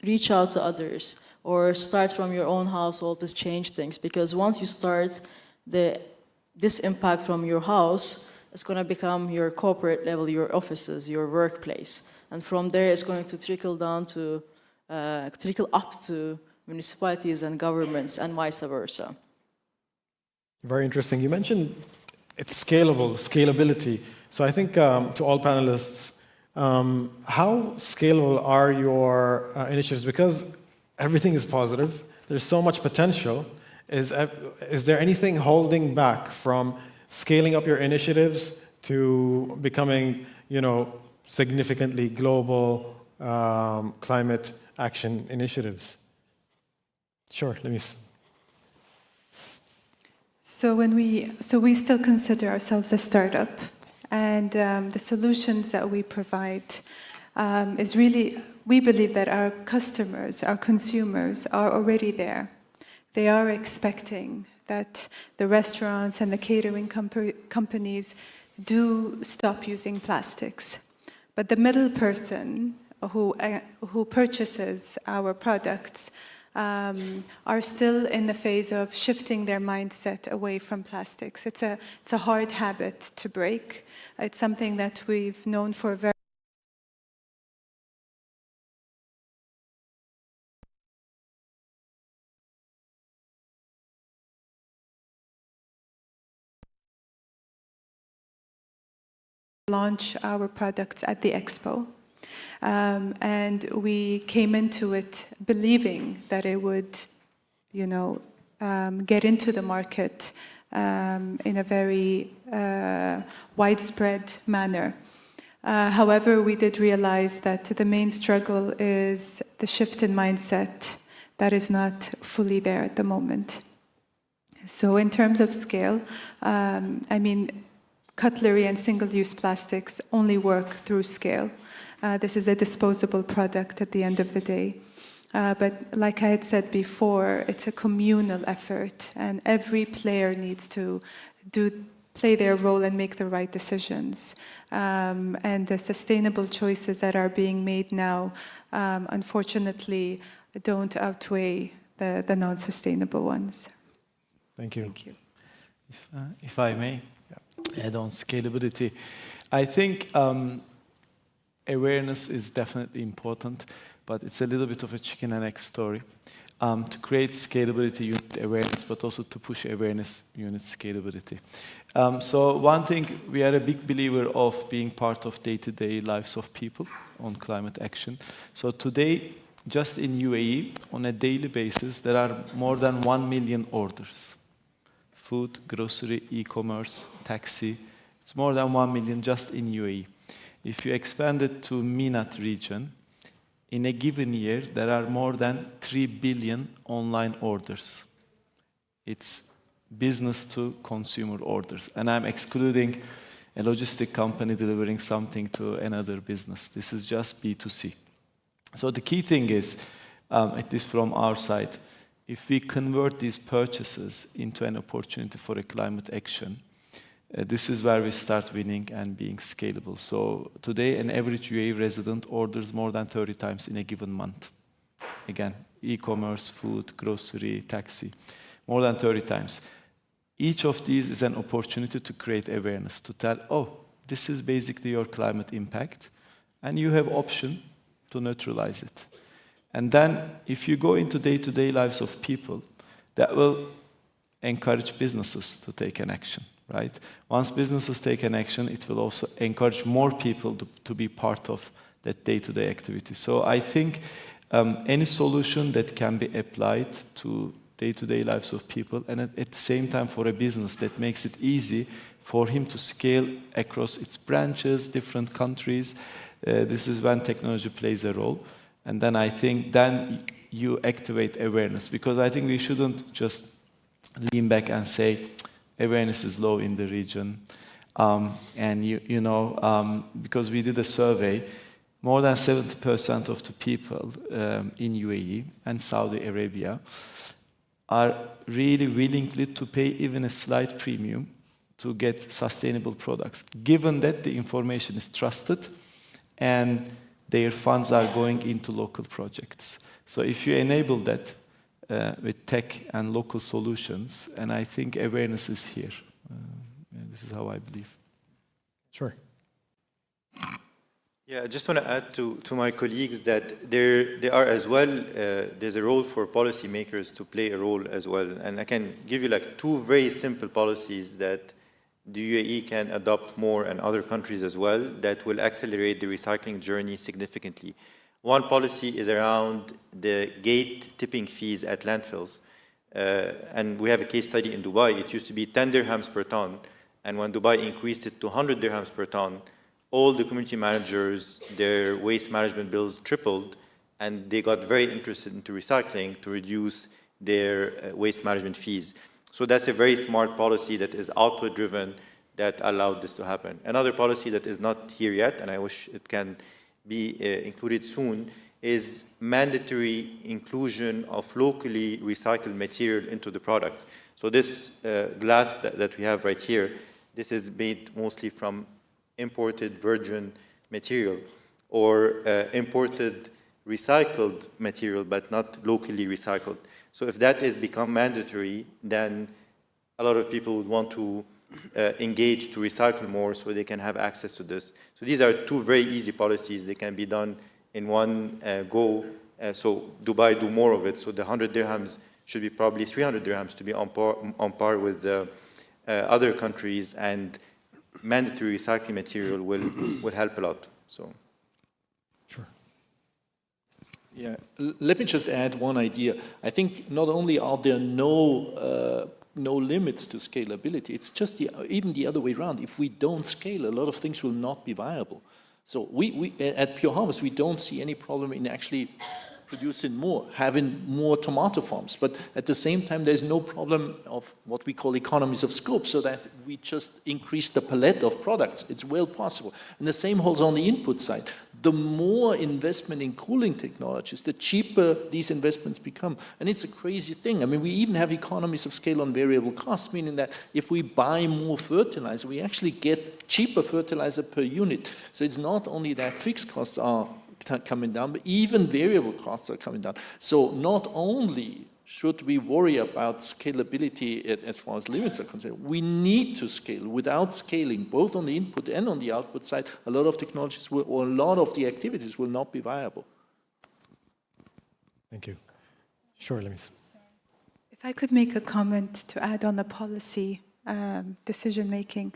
reach out to others or start from your own household to change things. Because once you start, this impact from your house is going to become your corporate level, your offices, your workplace. And from there, it's going to trickle down to, trickle up to municipalities and governments and vice versa. Very interesting. You mentioned it's scalability. So I think to all panelists, how scalable are your initiatives? Because everything is positive. There's so much potential. Is there anything holding back from scaling up your initiatives to becoming, significantly global climate action initiatives? Sure, let me. So we still consider ourselves a startup, and the solutions that we provide is really, we believe that our customers, our consumers are already there. They are expecting that the restaurants and the catering companies do stop using plastics. But the middle person who purchases our products are still in the phase of shifting their mindset away from plastics. It's a hard habit to break. It's something that we've known for a very launch our products at the expo. And we came into it believing that it would, get into the market in a very widespread manner. However, we did realize that the main struggle is the shift in mindset that is not fully there at the moment. So in terms of scale, cutlery and single-use plastics only work through scale. This is a disposable product at the end of the day. But like I had said before, it's a communal effort, and every player needs to play their role and make the right decisions. And the sustainable choices that are being made now, unfortunately, don't outweigh the non-sustainable ones. Thank you. Thank you. If I may add on scalability, I think awareness is definitely important, but it's a little bit of a chicken and egg story. To create scalability, you need awareness, but also to push awareness, you need scalability. So one thing, we are a big believer of being part of day-to-day lives of people on climate action. So today, just in UAE, on a daily basis, there are more than 1 million orders. Food, grocery, e-commerce, taxi. It's more than 1 million just in UAE. If you expand it to MENAT region, in a given year, there are more than 3 billion online orders. It's business to consumer orders. And I'm excluding a logistic company delivering something to another business. This is just B2C. So the key thing is, at least from our side, if we convert these purchases into an opportunity for a climate action, this is where we start winning and being scalable. So today, an average UAE resident orders more than 30 times in a given month. Again, e-commerce, food, grocery, taxi, more than 30 times. Each of these is an opportunity to create awareness, to tell, oh, this is basically your climate impact, and you have option to neutralize it. And then, if you go into day-to-day lives of people, that will encourage businesses to take an action, right? Once businesses take an action, it will also encourage more people to be part of that day-to-day activity. So I think any solution that can be applied to day-to-day lives of people, and at the same time for a business that makes it easy for him to scale across its branches, different countries, this is when technology plays a role. And then I think then you activate awareness, because I think we shouldn't just lean back and say awareness is low in the region. Because we did a survey, more than 70% of the people in UAE and Saudi Arabia are really willing to pay even a slight premium to get sustainable products, given that the information is trusted and their funds are going into local projects. So if you enable that with tech and local solutions, and I think awareness is here. This is how I believe. Sure. Yeah, I just want to add to my colleagues that there are as well, there's a role for policymakers to play a role as well. And I can give you like 2 very simple policies that the UAE can adopt more and other countries as well that will accelerate the recycling journey significantly. One policy is around the gate tipping fees at landfills. And we have a case study in Dubai. It used to be 10 dirhams per ton. And when Dubai increased it to 100 dirhams per ton, all the community managers, their waste management bills tripled, and they got very interested into recycling to reduce their waste management fees. So that's a very smart policy that is output-driven that allowed this to happen. Another policy that is not here yet, and I wish it can be included soon, is mandatory inclusion of locally recycled material into the products. So this glass that we have right here, this is made mostly from imported virgin material or imported recycled material, but not locally recycled. So if that is become mandatory, then a lot of people would want to engage to recycle more so they can have access to this. So these are 2 very easy policies. They can be done in one go. So Dubai do more of it. So the 100 dirhams should be probably 300 dirhams to be on par with other countries, and mandatory recycling material will help a lot. So. Sure. Yeah, let me just add one idea. I think not only are there no limits to scalability, it's just even the other way around. If we don't scale, a lot of things will not be viable. So we at Pure Harvest, we don't see any problem in actually producing more, having more tomato farms. But at the same time, there's no problem of what we call economies of scope, so that we just increase the palette of products. It's well possible. And the same holds on the input side. the more investment in cooling technologies, the cheaper these investments become. And it's a crazy thing. I mean, we even have economies of scale on variable costs, meaning that if we buy more fertilizer, we actually get cheaper fertilizer per unit. So it's not only that fixed costs are coming down, but even variable costs are coming down. So not only should we worry about scalability as far as limits are concerned, we need to scale. Without scaling, both on the input and on the output side, a lot of technologies will, or a lot of the activities will not be viable. Thank you. Sure, Lemis. If I could make a comment to add on the policy decision making.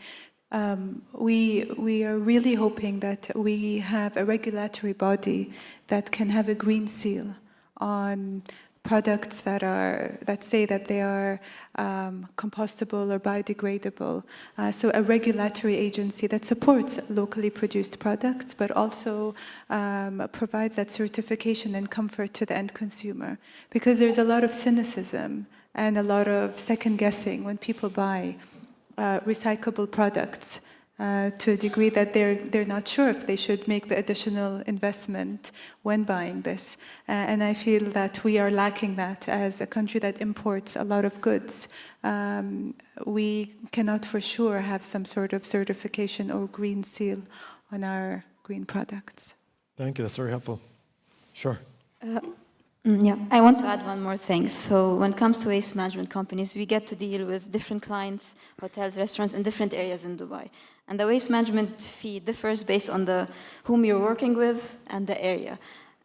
We are really hoping that we have a regulatory body that can have a green seal on products that say that they are compostable or biodegradable. So a regulatory agency that supports locally produced products, but also provides that certification and comfort to the end consumer. Because there's a lot of cynicism and a lot of second guessing when people buy recyclable products to a degree that they're not sure if they should make the additional investment when buying this. And I feel that we are lacking that as a country that imports a lot of goods. We cannot for sure have some sort of certification or green seal on our green products. Thank you, that's very helpful. Sure. Yeah, I want to add one more thing. So when it comes to waste management companies, we get to deal with different clients, hotels, restaurants in different areas in Dubai. And the waste management fee differs based on whom you're working with and the area.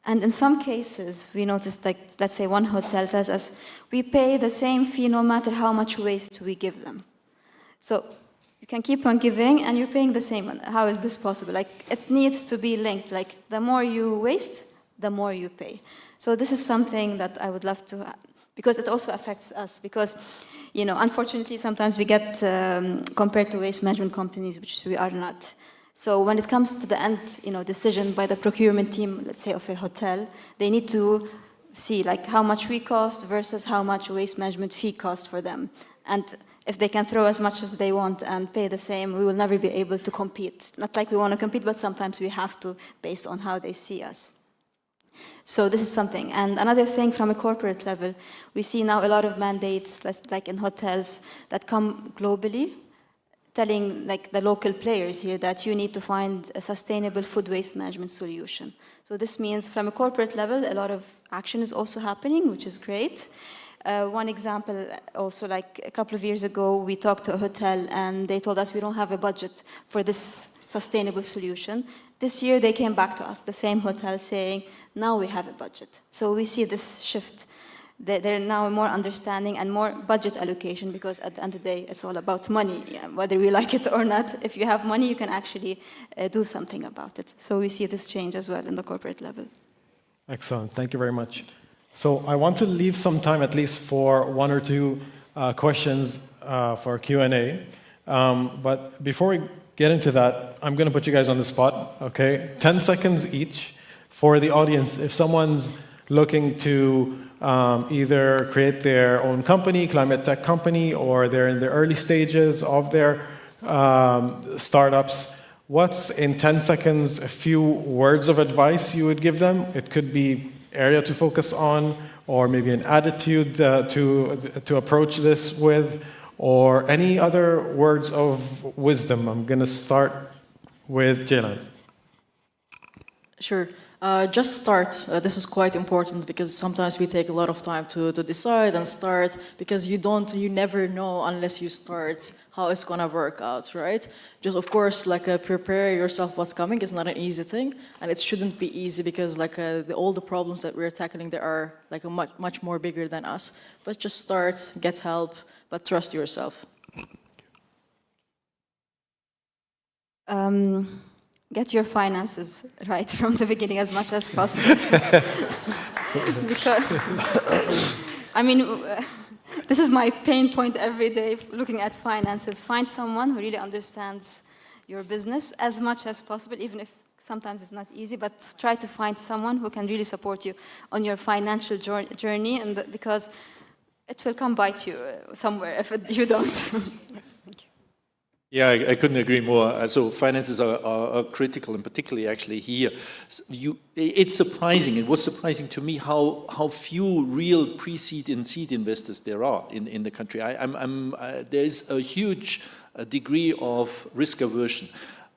And in some cases, we noticed, like, let's say one hotel tells us, we pay the same fee no matter how much waste we give them. So you can keep on giving and you're paying the same. How is this possible? Like, it needs to be linked. Like, the more you waste, the more you pay. So this is something that I would love to, because it also affects us. Because, you know, unfortunately, sometimes we get compared to waste management companies, which we are not. So when it comes to the end, decision by the procurement team, let's say of a hotel, they need to see like how much we cost versus how much waste management fee costs for them. And if they can throw as much as they want and pay the same, we will never be able to compete. Not like we want to compete, but sometimes we have to based on how they see us. So this is something. And another thing from a corporate level, we see now a lot of mandates, like in hotels, that come globally, telling like the local players here that you need to find a sustainable food waste management solution. So this means from a corporate level, a lot of action is also happening, which is great. One example, also like a couple of years ago, we talked to a hotel and they told us we don't have a budget for this sustainable solution. This year they came back to us, the same hotel, saying, now we have a budget. So we see this shift. They're now more understanding and more budget allocation, because at the end of the day, it's all about money, whether we like it or not. If you have money, you can actually do something about it. So we see this change as well in the corporate level. Excellent, thank you very much. So I want to leave some time at least for one or two questions for Q&A. But before we get into that, I'm going to put you guys on the spot, okay? 10 seconds each for the audience. If someone's looking to either create their own company, climate tech company, or they're in the early stages of their startups, what's in 10 seconds a few words of advice you would give them? It could be area to focus on, or maybe an attitude to approach this with, or any other words of wisdom. I'm going to start with Jaylan. Sure. Just start. This is quite important, because sometimes we take a lot of time to decide and start, because you never know unless you start how it's gonna work out, right? Just of course, like prepare yourself what's coming. It's not an easy thing, and it shouldn't be easy, because like all the problems that we're tackling, they are like much more bigger than us. But just start, get help, but trust yourself. Get your finances right from the beginning as much as possible. Because, I mean, this is my pain point every day, looking at finances. Find someone who really understands your business as much as possible, even if sometimes it's not easy, but try to find someone who can really support you on your financial journey, and because it will come bite you somewhere if you don't. Yes, thank you. Yeah, I couldn't agree more. So finances are critical, and particularly actually here. It's surprising. It was surprising to me how few real pre-seed and seed investors there are in the country. There is a huge degree of risk aversion.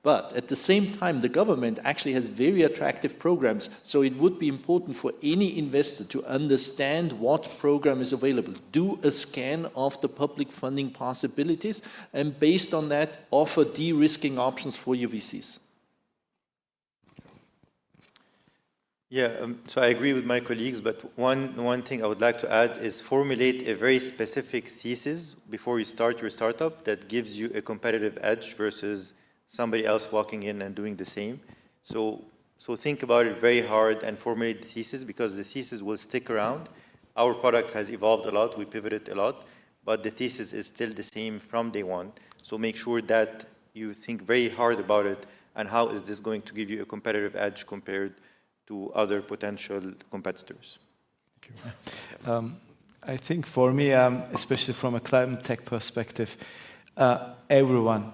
But at the same time, the government actually has very attractive programs. So it would be important for any investor to understand what program is available. Do a scan of the public funding possibilities, and based on that, offer de-risking options for your VCs. Yeah, so I agree with my colleagues, but one thing I would like to add is formulate a very specific thesis before you start your startup that gives you a competitive edge versus somebody else walking in and doing the same. So think about it very hard and formulate the thesis, because the thesis will stick around. Our product has evolved a lot, we pivoted a lot, but the thesis is still the same from day one. So make sure that you think very hard about it and how is this going to give you a competitive edge compared to other potential competitors. Thank you. I think for me, especially from a climate tech perspective, everyone,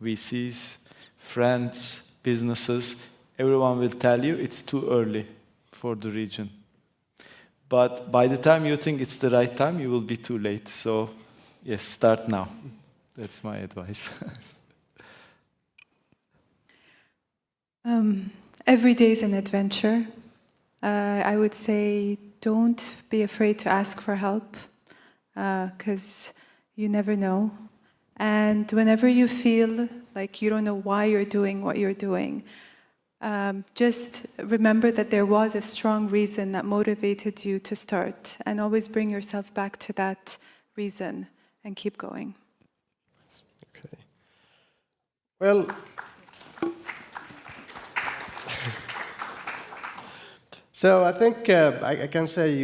VCs, friends, businesses, everyone will tell you it's too early for the region. But by the time you think it's the right time, you will be too late. So yes, start now. That's my advice. Every day is an adventure. I would say don't be afraid to ask for help, because you never know. And whenever you feel like you don't know why you're doing what you're doing, just remember that there was a strong reason that motivated you to start, and always bring yourself back to that reason and keep going. Okay. Well, so I think I can say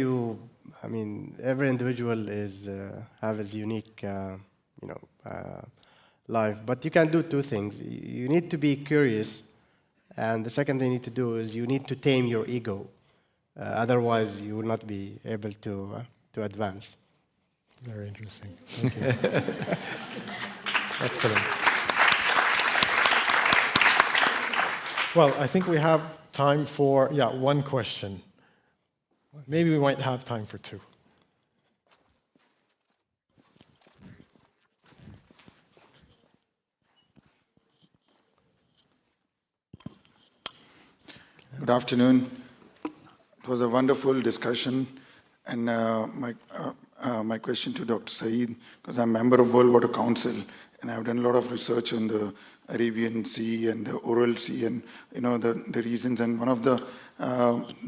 every individual have his unique, life, but you can do two things. You need to be curious, and the second thing you need to do is you need to tame your ego. Otherwise, you will not be able to advance. Very interesting. Thank you. Excellent. Well, I think we have time for, one question. Maybe we might have time for two. Good afternoon. It was a wonderful discussion, and my question to Dr. Saeed, because I'm a member of World Water Council, and I've done a lot of research on the Arabian Sea and the Oral Sea, and the reasons. And one of the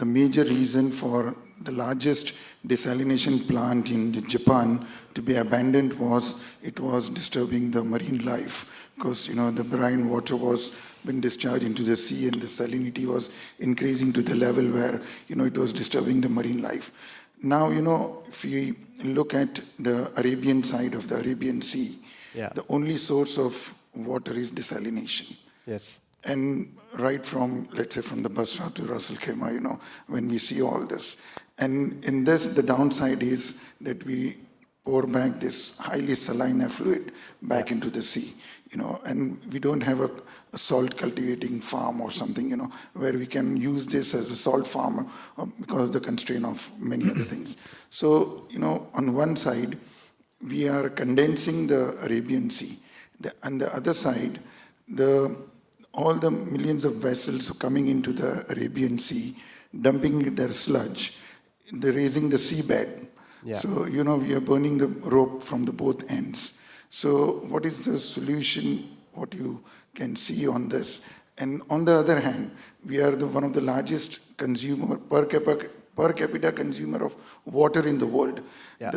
major reason for the largest desalination plant in Japan to be abandoned was it was disturbing the marine life, because the brine water was been discharged into the sea, and the salinity was increasing to the level where it was disturbing the marine life. Now if we look at the Arabian side of the Arabian Sea, the only source of water is desalination. Yes. And right from, let's say, from the Basra to Ras Al Khaimah, when we see all this. And in this, the downside is that we pour back this highly saline effluent back into the sea, and we don't have a salt cultivating farm or something, where we can use this as a salt farm because of the constraint of many other things. So, on one side, we are condensing the Arabian Sea. On the other side, all the millions of vessels coming into the Arabian Sea, dumping their sludge, they're raising the seabed. Yeah. So, we are burning the rope from the both ends. So what is the solution, what you can see on this? And on the other hand, we are one of the largest consumer, per capita consumer of water in the world. Yeah.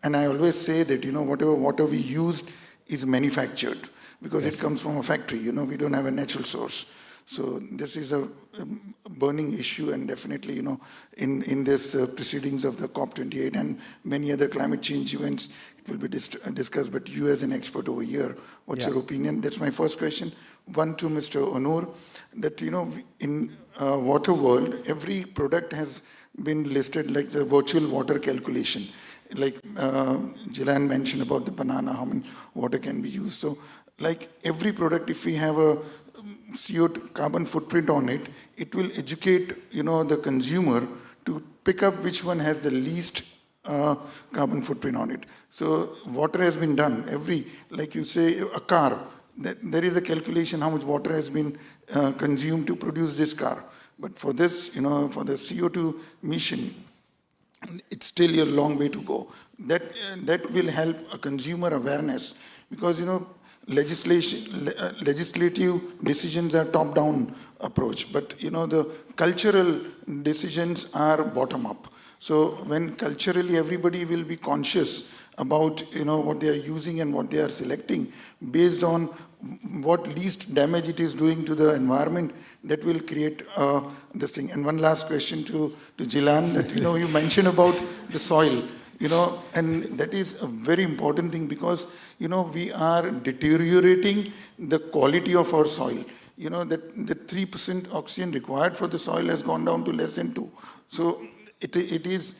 And I always say that, whatever water we used is manufactured, because it comes from a factory, we don't have a natural source. So this is a burning issue, and definitely, in this proceedings of the COP28 and many other climate change events, it will be discussed. But you as an expert over here, what's your opinion? That's my first question. One to Mr. Onur, that, in water world, every product has been listed like the virtual water calculation. Like Jilan mentioned about the banana, how much water can be used. So like every product, if we have a CO2 carbon footprint on it, it will educate, the consumer to pick up which one has the least carbon footprint on it. So water has been done. Like you say, a car, there is a calculation how much water has been consumed to produce this car. But for this, for the CO2 emission, it's still a long way to go. That will help a consumer awareness, because legislative decisions are top-down approach, but the cultural decisions are bottom-up. So when culturally everybody will be conscious about what they are using and what they are selecting based on what least damage it is doing to the environment, that will create this thing. And one last question to Jilan, that you mentioned about the soil, and that is a very important thing, because we are deteriorating the quality of our soil. That the 3% oxygen required for the soil has gone down to less than 2. So it is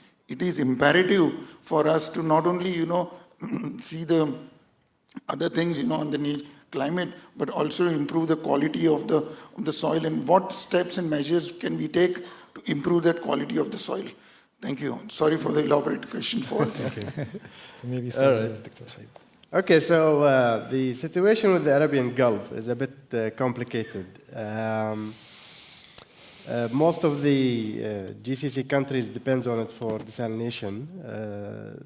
imperative for us to not only see the other things on the climate, but also improve the quality of the soil, and what steps and measures can we take to improve that quality of the soil. Thank you. Sorry for the elaborate question. Thank you. So maybe start with Dr. Saeed. Okay, so the situation with the Arabian Gulf is a bit complicated. Most of the GCC countries depends on it for desalination.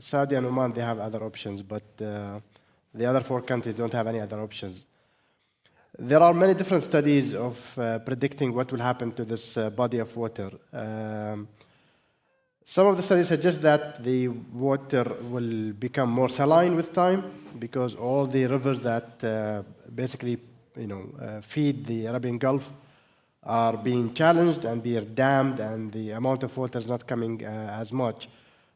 Saudi and Oman, they have other options, but the other 4 countries don't have any other options. There are many different studies of predicting what will happen to this body of water. Some of the studies suggest that the water will become more saline with time, because all the rivers that basically feed the Arabian Gulf are being challenged and being dammed, and the amount of water is not coming as much.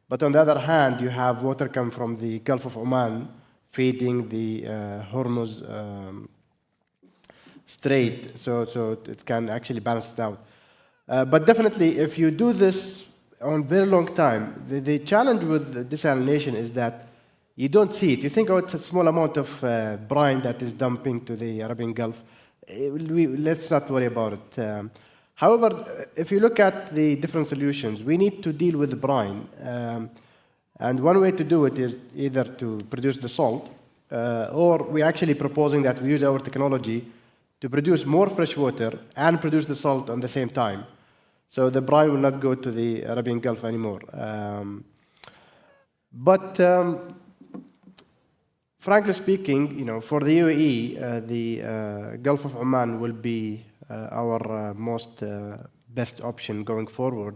But on the other hand, you have water come from the Gulf of Oman feeding the Hormuz Strait, so it can actually balance it out. But definitely, if you do this on very long time, the challenge with desalination is that you don't see it. You think, it's a small amount of brine that is dumping to the Arabian Gulf. Let's not worry about it. However, if you look at the different solutions, we need to deal with the brine. And one way to do it is either to produce the salt, or we're actually proposing that we use our technology to produce more fresh water and produce the salt on the same time. So the brine will not go to the Arabian Gulf anymore. But frankly speaking, for the UAE, the Gulf of Oman will be our most best option going forward,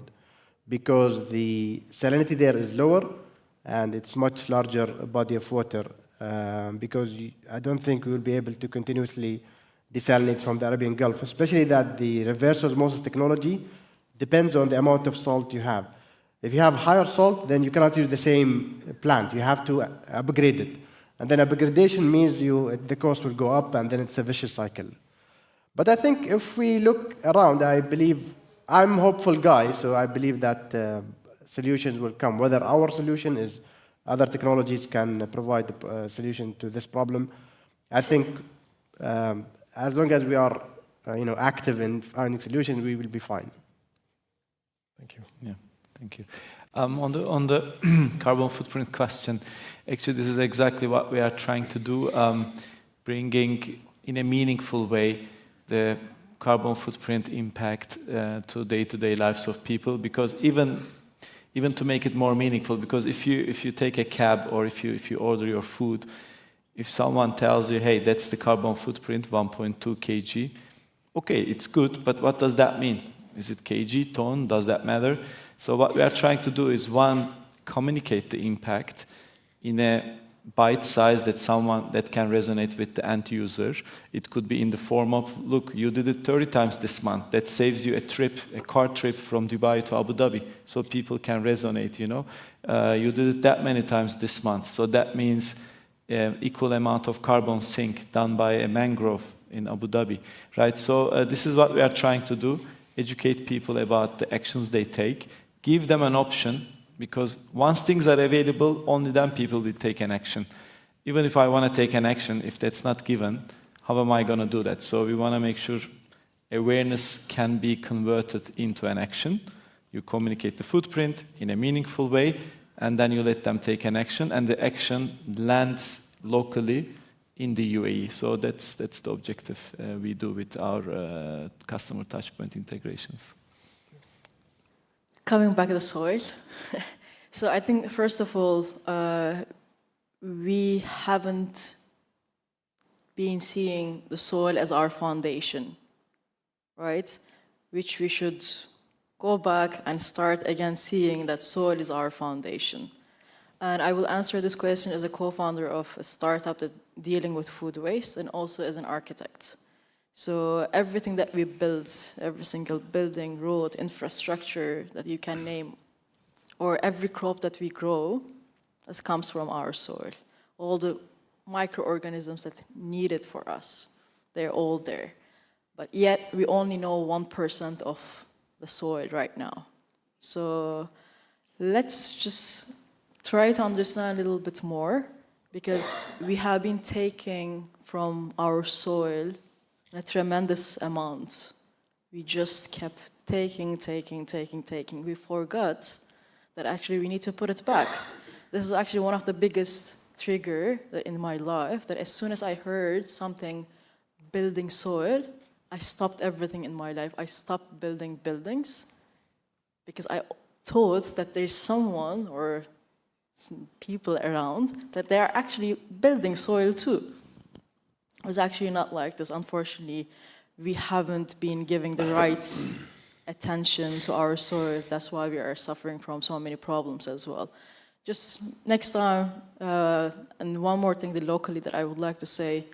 because the salinity there is lower and it's much larger body of water. Because I don't think we will be able to continuously desalinate from the Arabian Gulf, especially that the reverse osmosis technology depends on the amount of salt you have. If you have higher salt, then you cannot use the same plant. You have to upgrade it. And then upgradation means the cost will go up, and then it's a vicious cycle. But I think if we look around, I'm a hopeful guy, so I believe that solutions will come. Whether our solution is other technologies can provide a solution to this problem. I think as long as we are active in finding solutions, we will be fine. Thank you. Yeah, thank you. On the carbon footprint question, actually this is exactly what we are trying to do, bringing in a meaningful way the carbon footprint impact to day-to-day lives of people, because even to make it more meaningful, because if you take a cab or if you order your food, if someone tells you, hey, that's the carbon footprint, 1.2 kg, okay, it's good, but what does that mean? Is it kg, ton, does that matter? So what we are trying to do is, one, communicate the impact in a bite size that can resonate with the end user. It could be in the form of, look, you did it 30 times this month. That saves you a car trip from Dubai to Abu Dhabi, so people can resonate, You did it that many times this month, so that means equal amount of carbon sink done by a mangrove in Abu Dhabi, right? So this is what we are trying to do, educate people about the actions they take, give them an option, because once things are available, only then people will take an action. even if I want to take an action, if that's not given, how am I going to do that? So we want to make sure awareness can be converted into an action. You communicate the footprint in a meaningful way, and then you let them take an action, and the action lands locally in the UAE. So that's the objective we do with our customer touchpoint integrations. Coming back to the soil. So I think, first of all, we haven't been seeing the soil as our foundation, right? Which we should go back and start again seeing that soil is our foundation. And I will answer this question as a co-founder of a startup that's dealing with food waste, and also as an architect. So everything that we build, every single building, road, infrastructure that you can name, or every crop that we grow, that comes from our soil. All the microorganisms that need it for us, they're all there. But yet, we only know 1% of the soil right now. So let's just try to understand a little bit more, because we have been taking from our soil a tremendous amount. We just kept taking. We forgot that actually we need to put it back. This is actually one of the biggest trigger in my life, that as soon as I heard something building soil, I stopped everything in my life. I stopped building buildings because I thought that there's someone or some people around that they are actually building soil too. It was actually not like this. Unfortunately, we haven't been giving the right attention to our soil. That's why we are suffering from so many problems as well. Just next time, and one more thing locally that I would like to say,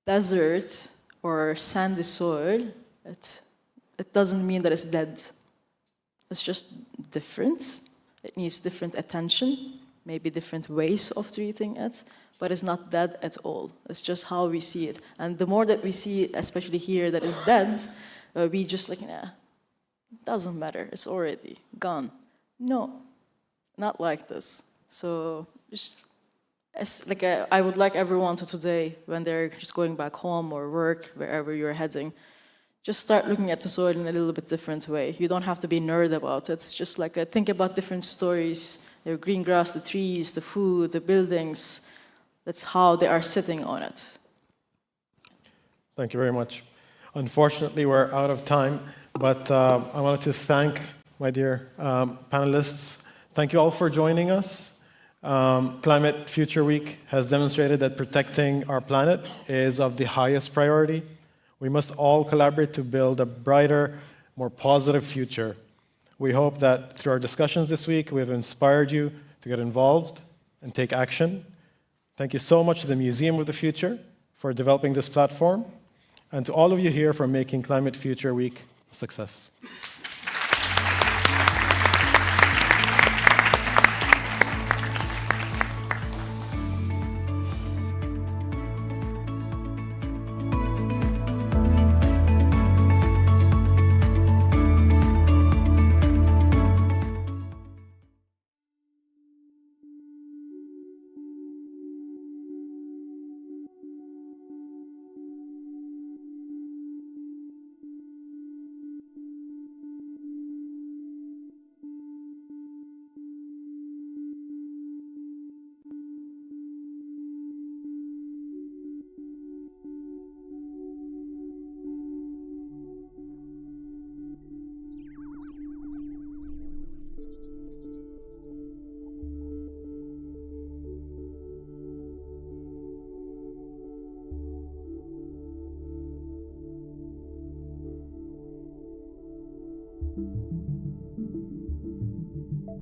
desert or sandy soil, it doesn't mean that it's dead. It's just different. It needs different attention, maybe different ways of treating it, but it's not dead at all. It's just how we see it. And the more that we see it, especially here, that it's dead, we just like, nah, it doesn't matter, it's already gone. No, not like this. So just, I would like everyone to today, when they're just going back home or work, wherever you're heading, just start looking at the soil in a little bit different way. You don't have to be nerd about it. It's just like think about different stories, the green grass, the trees, the food, the buildings. That's how they are sitting on it. Thank you very much. Unfortunately, we're out of time, but I wanted to thank my dear panelists. Thank you all for joining us. Climate Future Week has demonstrated that protecting our planet is of the highest priority. We must all collaborate to build a brighter, more positive future. We hope that through our discussions this week, we have inspired you to get involved and take action. Thank you so much to the Museum of the Future for developing this platform, and to all of you here for making Climate Future Week a success.